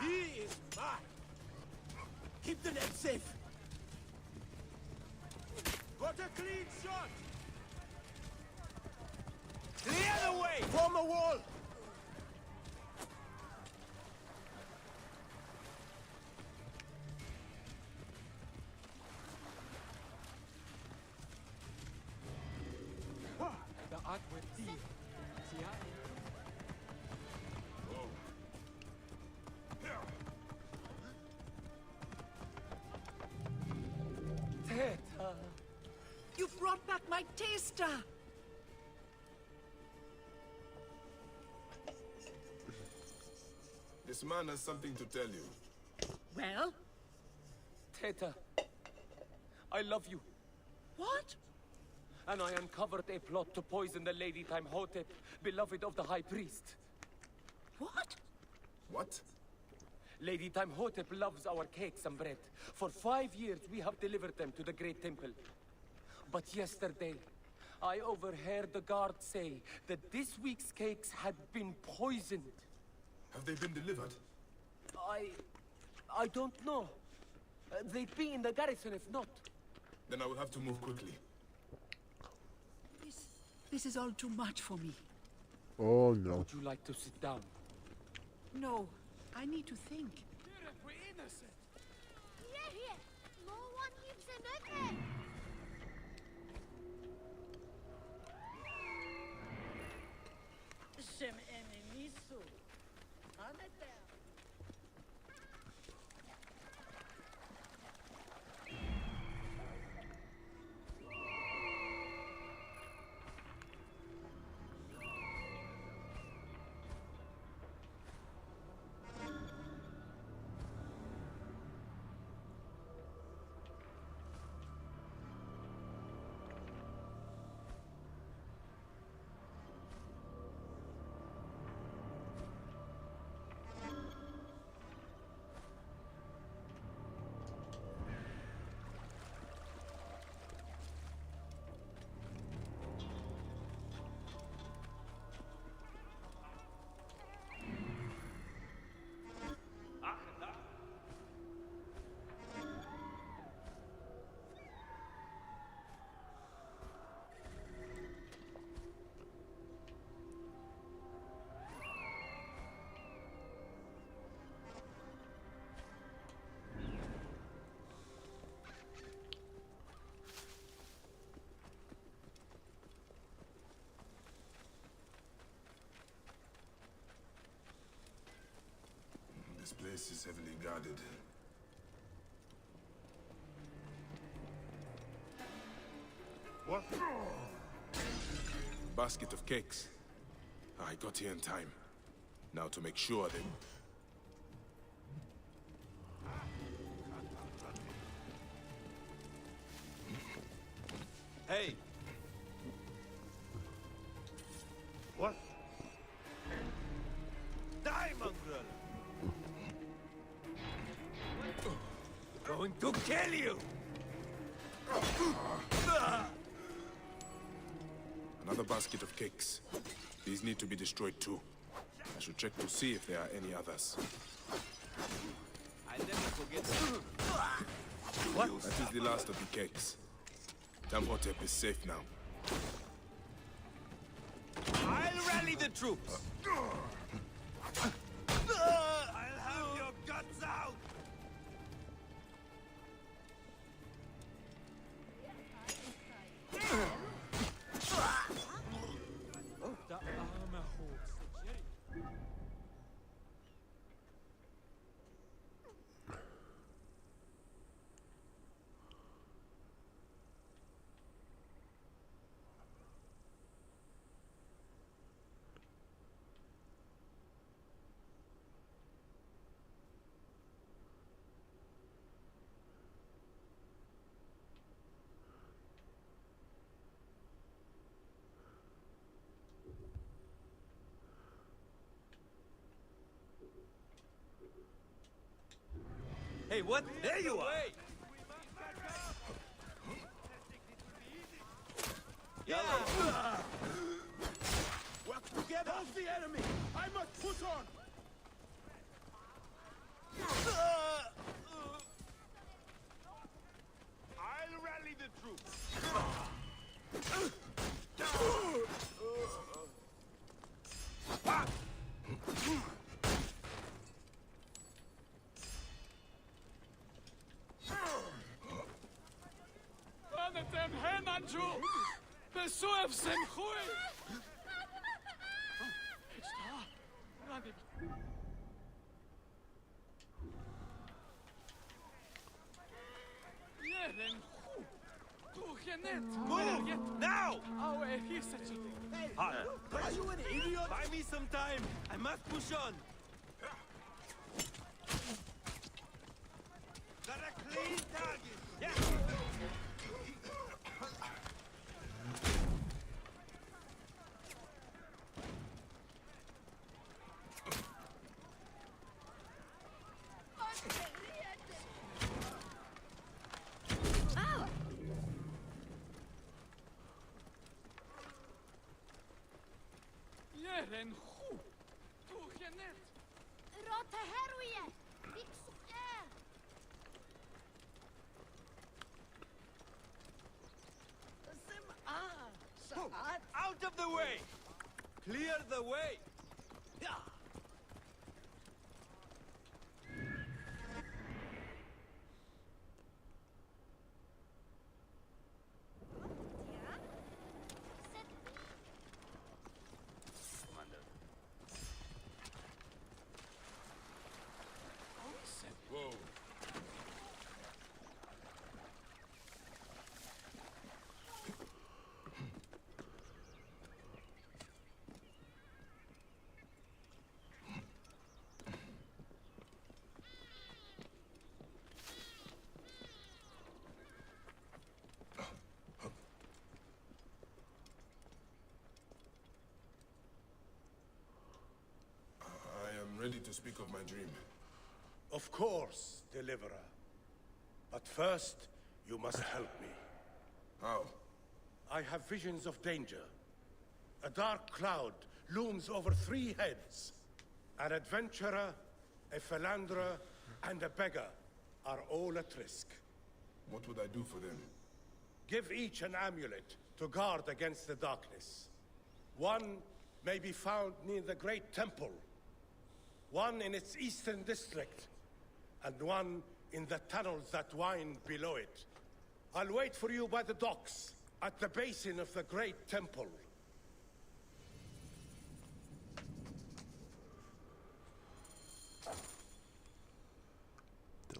He is mine. Keep the net safe. Got a clean shot. Clear the way! Form a wall! The Aquati. Teta! You brought back my taster! This man has something to tell you. Well? Teta, I love you. What? And I uncovered a plot to poison the Lady Timehotep, beloved of the High Priest. What? What? Lady Timehotep loves our cakes and bread. For 5 years we have delivered them to the Great Temple. But yesterday, I overheard the guard say that this week's cakes had been poisoned. Have they been delivered? I don't know. They'd be in the garrison if not. Then I will have to move quickly. This is all too much for me. Oh no. Would you like to sit down? No, I need to think. We're innocent. Here. No one keeps an open. Shem enemiso. Anete. This place is heavily guarded. What? Basket of cakes. I got here in time. Now to make sure they... Hey! What? Die, mongrel! Going to kill you! Another basket of cakes. These need to be destroyed too. I should check to see if there are any others. I never forget. What? That is the last of the cakes. Timehotep is safe now. I'll rally the troops! I'll have your guts out! The armor holds the Jerry. Hey, what? There you are! Yeah! Work together! Of the enemy! I must push on! I'll rally the troops. אתם הן אנג'ו! בסואף סנחוי! Move! Now! Oh, he's such a thing. Hey, are you an idiot? Buy me some time. I must push on. Got a clean target. Yeah. Jeren goed. Doe je net. Rotte heroïne. Ik zoek er. Out of the way! Clear the way! Yeah. Whoa. I am ready to speak of my dream. Of course, Deliverer. But first, you must help me. How? I have visions of danger. A dark cloud looms over 3 heads. An adventurer, a philanderer, and a beggar are all at risk. What would I do for them? Give each an amulet to guard against the darkness. One may be found near the great temple, one in its eastern district, and one in the tunnels that wind below it. I'll wait for you by the docks, at the basin of the great temple.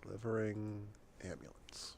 Delivering amulets.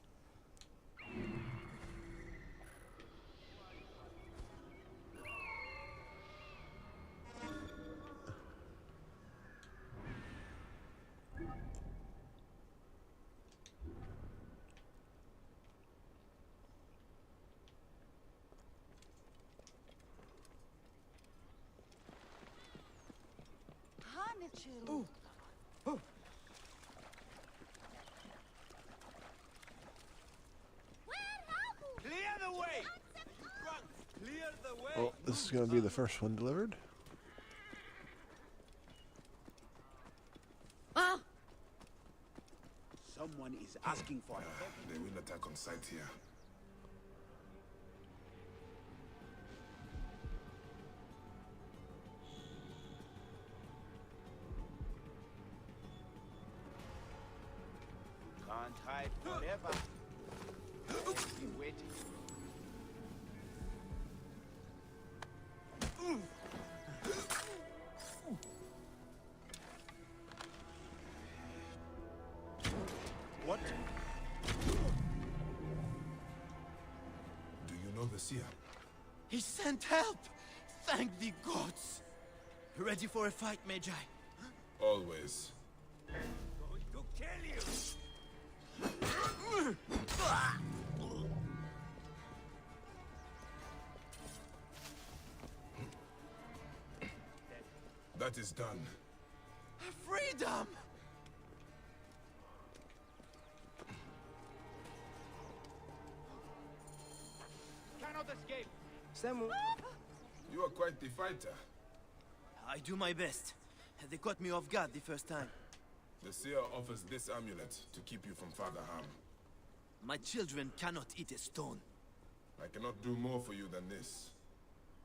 Clear the way! Clear the way! Well, this is going to be the first one delivered. Someone is asking for help. They will attack on sight here. Can't hide forever. I've been waiting. What? Do you know the seer? He sent help! Thank the gods! Ready for a fight, Magi? Always. Going to kill you! That is done. Freedom! Cannot escape. You are quite the fighter. I do my best. They caught me off guard the first time. The seer offers this amulet to keep you from further harm. My children cannot eat a stone. I cannot do more for you than this.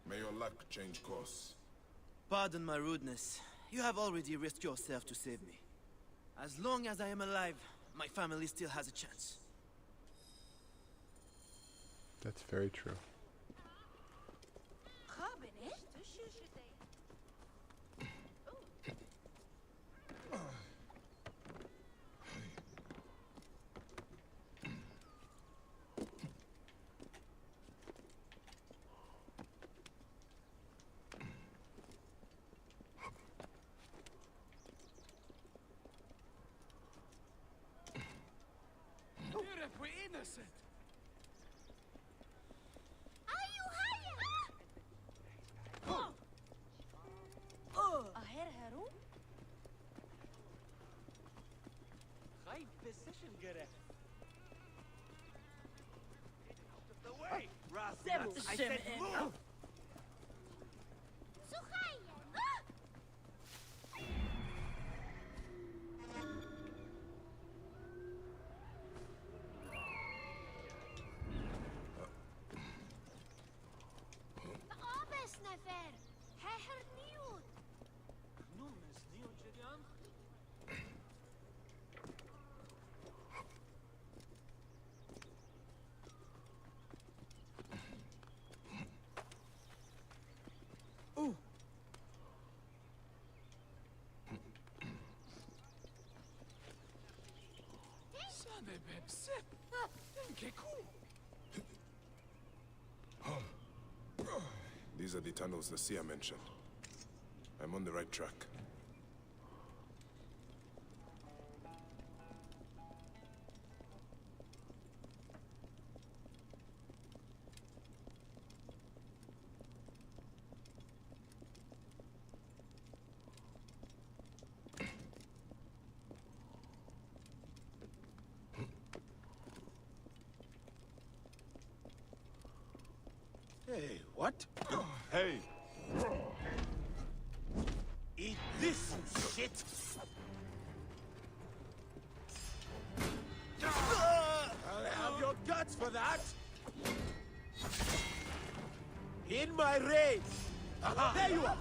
May your luck change course. Pardon my rudeness. You have already risked yourself to save me. As long as I am alive, my family still has a chance. That's very true. We're innocent. I said move! These are the tunnels the seer mentioned. I'm on the right track. Hey, what? Hey! Eat this, you shit! I'll have your guts for that! In my rage! There you are!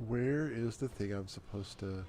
Where is the thing I'm supposed to...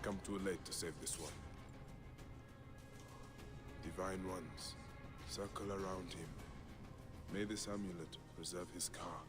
Come too late to save this one. Divine Ones, circle around him. May this amulet preserve his car.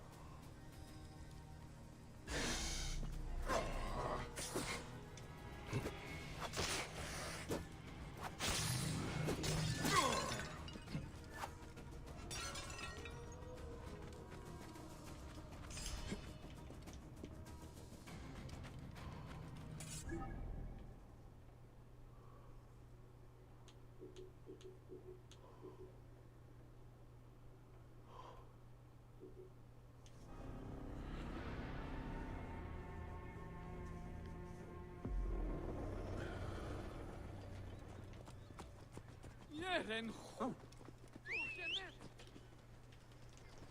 Jeren goed.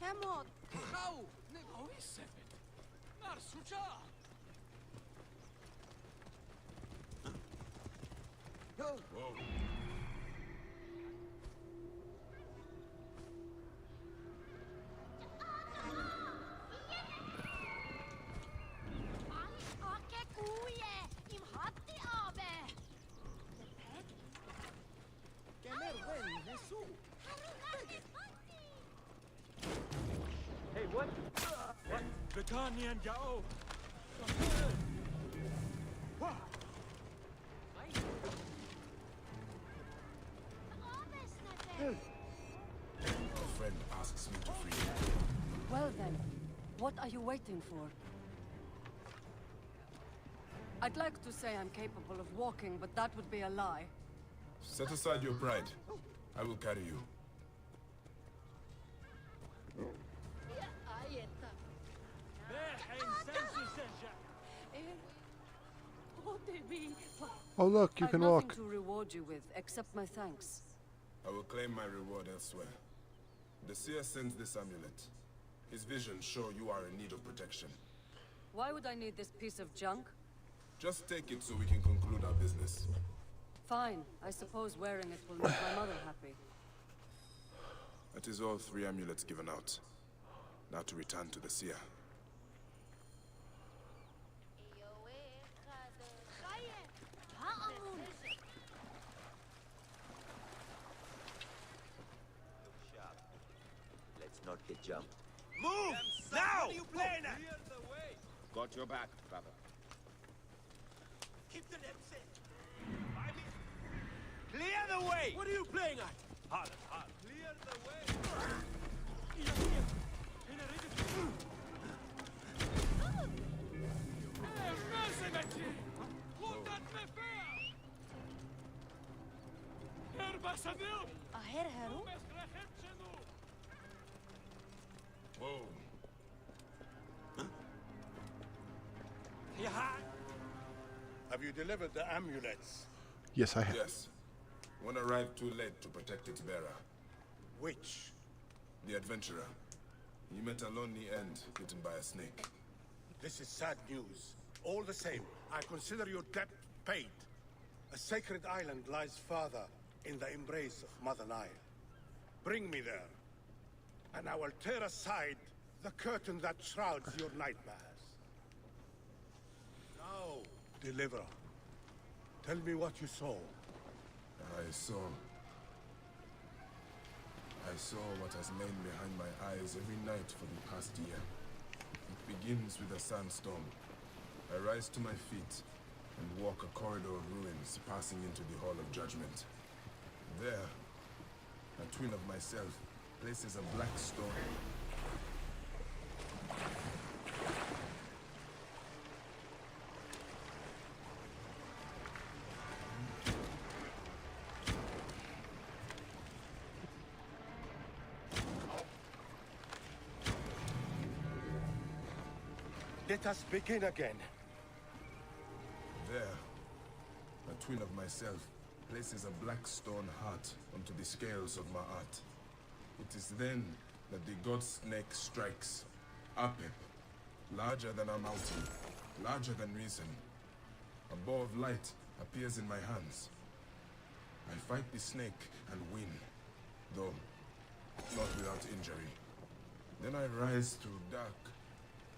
Hemot! Gauw! Hoe is het? Naar Suja! Whoa. Hey, what? What? Britannian Gao! A friend asks me to free him. Well then, what are you waiting for? I'd like to say I'm capable of walking, but that would be a lie. Set aside your pride. I will carry you. Oh look, you can walk. I've nothing to reward you with, except my thanks. I will claim my reward elsewhere. The seer sends this amulet. His visions show you are in need of protection. Why would I need this piece of junk? Just take it so we can conclude our business. Fine. I suppose wearing it will make my mother happy. That is all 3 amulets given out. Now to return to the seer. Let's not get jumped. Move! Now! You playing at? Got your back, brother. Keep the left set. Clear the way! What are you playing at? Hard, hard. Clear the way! Whoa. Have you delivered the amulets? Yes, I have. Yes. One arrived too late to protect its bearer. Which? The adventurer. He met a lonely end, bitten by a snake. This is sad news. All the same, I consider your debt paid. A sacred island lies farther in the embrace of Mother Nile. Bring me there, and I will tear aside the curtain that shrouds your nightmares. Now, deliverer, tell me what you saw. I saw what has lain behind my eyes every night for the past year. It begins with a sandstorm. I rise to my feet and walk a corridor of ruins, passing into the Hall of Judgment. There, a twin of myself places a black stone. Let us begin again. There, a twin of myself places a black stone heart onto the scales of Ma'at. It is then that the god snake strikes. Apep, larger than a mountain, larger than reason. A ball of light appears in my hands. I fight the snake and win, though not without injury. Then I rise through dark,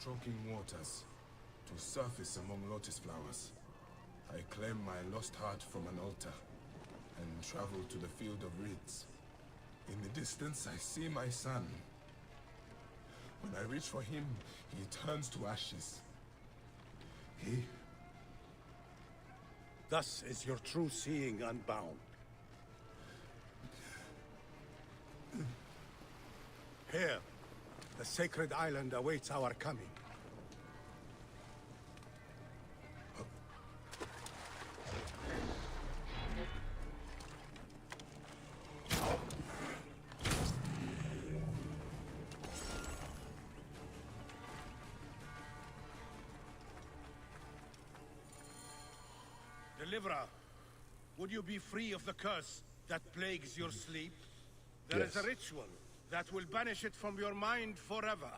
choking waters to surface among lotus flowers. I claim my lost heart from an altar and travel to the field of reeds. In the distance, I see my son. When I reach for him, he turns to ashes. Thus is your true seeing unbound. Here, the sacred island awaits our coming. Deliverer, would you be free of the curse that plagues your sleep? There is a ritual that will banish it from your mind forever.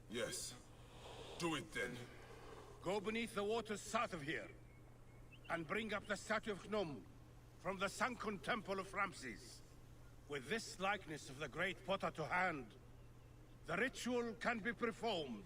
Yes. Do it then. Go beneath the waters south of here, and bring up the statue of Gnome from the sunken temple of Ramses. With this likeness of the great potter to hand, the ritual can be performed.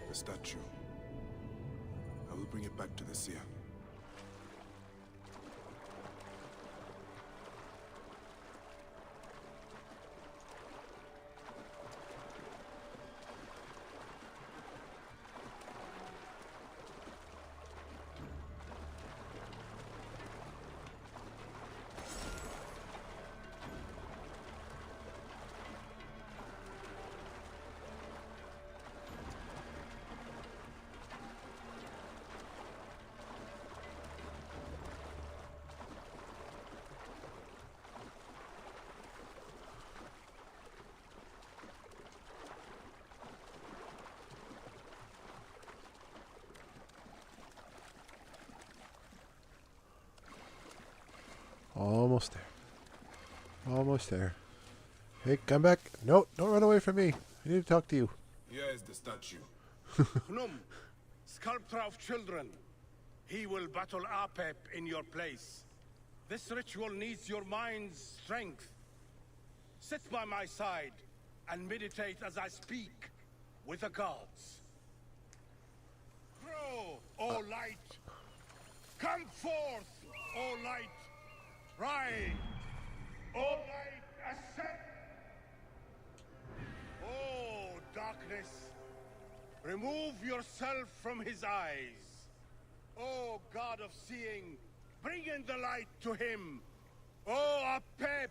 The statue. I will bring it back to the seer. Almost there. Almost there. Hey, come back. No, don't run away from me. I need to talk to you. Here is the statue. Gnome, sculptor of children. He will battle Apep in your place. This ritual needs your mind's strength. Sit by my side and meditate as I speak with the gods. Grow, O light! Come forth, O light! Ride! O light, ascend! O darkness, remove yourself from his eyes. O god of seeing, bring in the light to him. O Apep,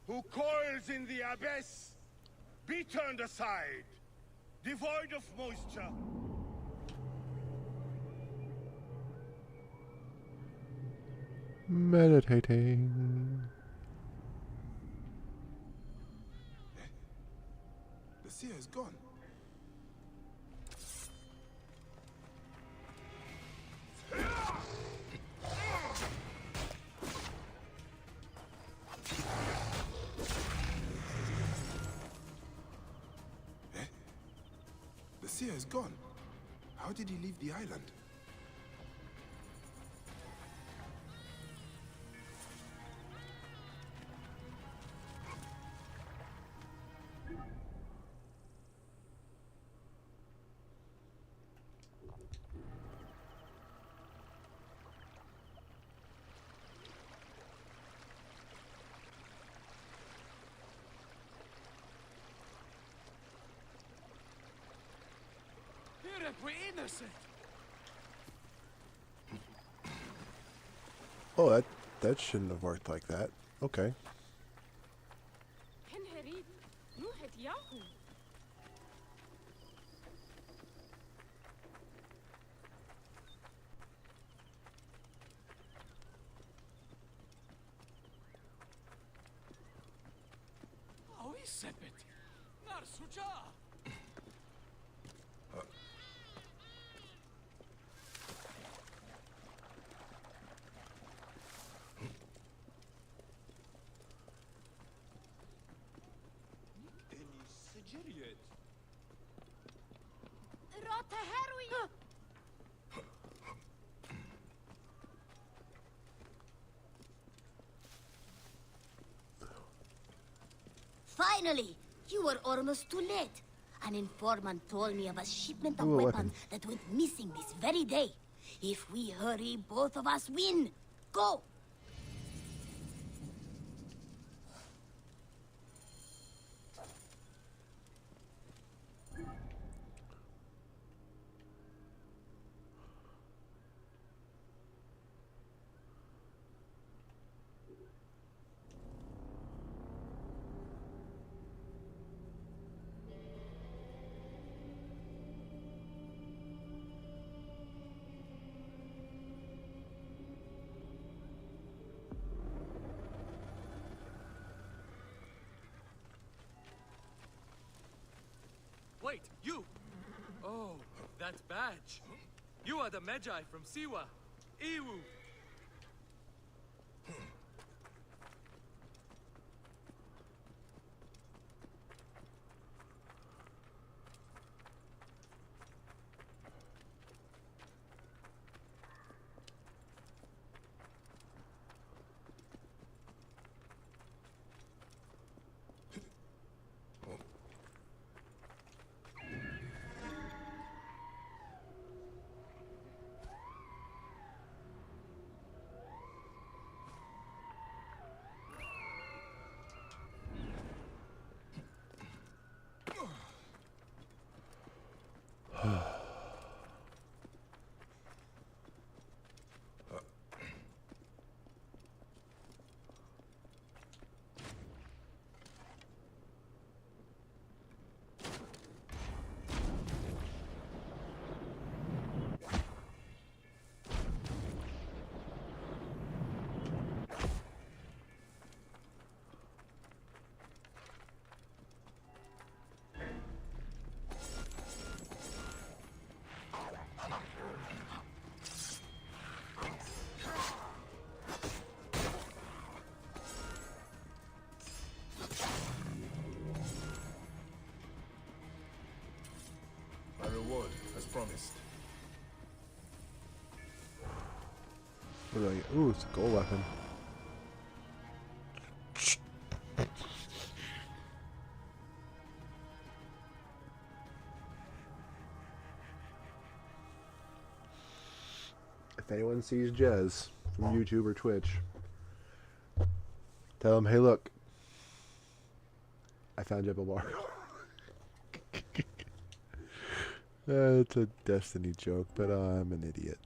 who coils in the abyss, be turned aside, devoid of moisture. Meditating. The seer is gone. The seer is gone. How did he leave the island? We're innocent. Oh, that shouldn't have worked like that. Okay. Finally! You were almost too late. An informant told me of a shipment of Ooh, a weapons that went missing this very day. If we hurry, both of us win. Go! Wait, you! Oh, that badge. You are the Magi from Siwa. Iwu! My reward, as promised. What do I get? Ooh, it's a gold weapon. If anyone sees Jez from YouTube or Twitch, tell him, hey look, I found Jebel Bar. It's a Destiny joke, but I'm an idiot.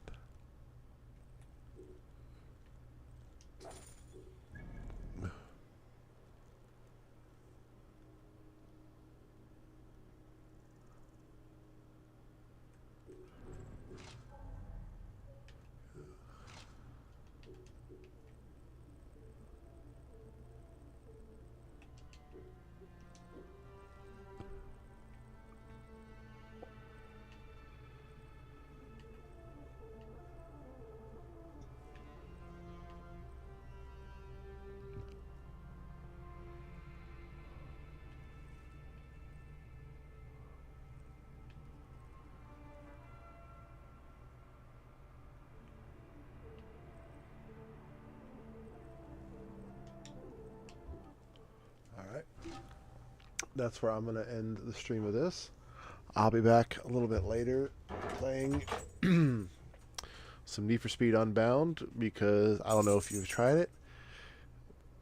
That's where I'm going to end the stream of this. I'll be back a little bit later playing some Need for Speed Unbound, because I don't know if you've tried it.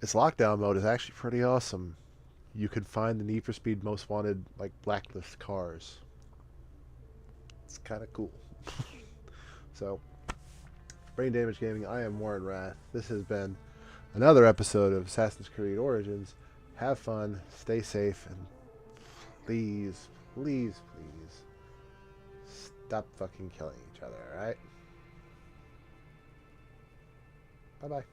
Its lockdown mode is actually pretty awesome. You can find the Need for Speed Most Wanted, like, blacklist cars. It's kind of cool. So, Brain Damage Gaming, I am Warren Wrath. This has been another episode of Assassin's Creed Origins. Have fun, stay safe, and please, please, please stop fucking killing each other, alright? Bye-bye.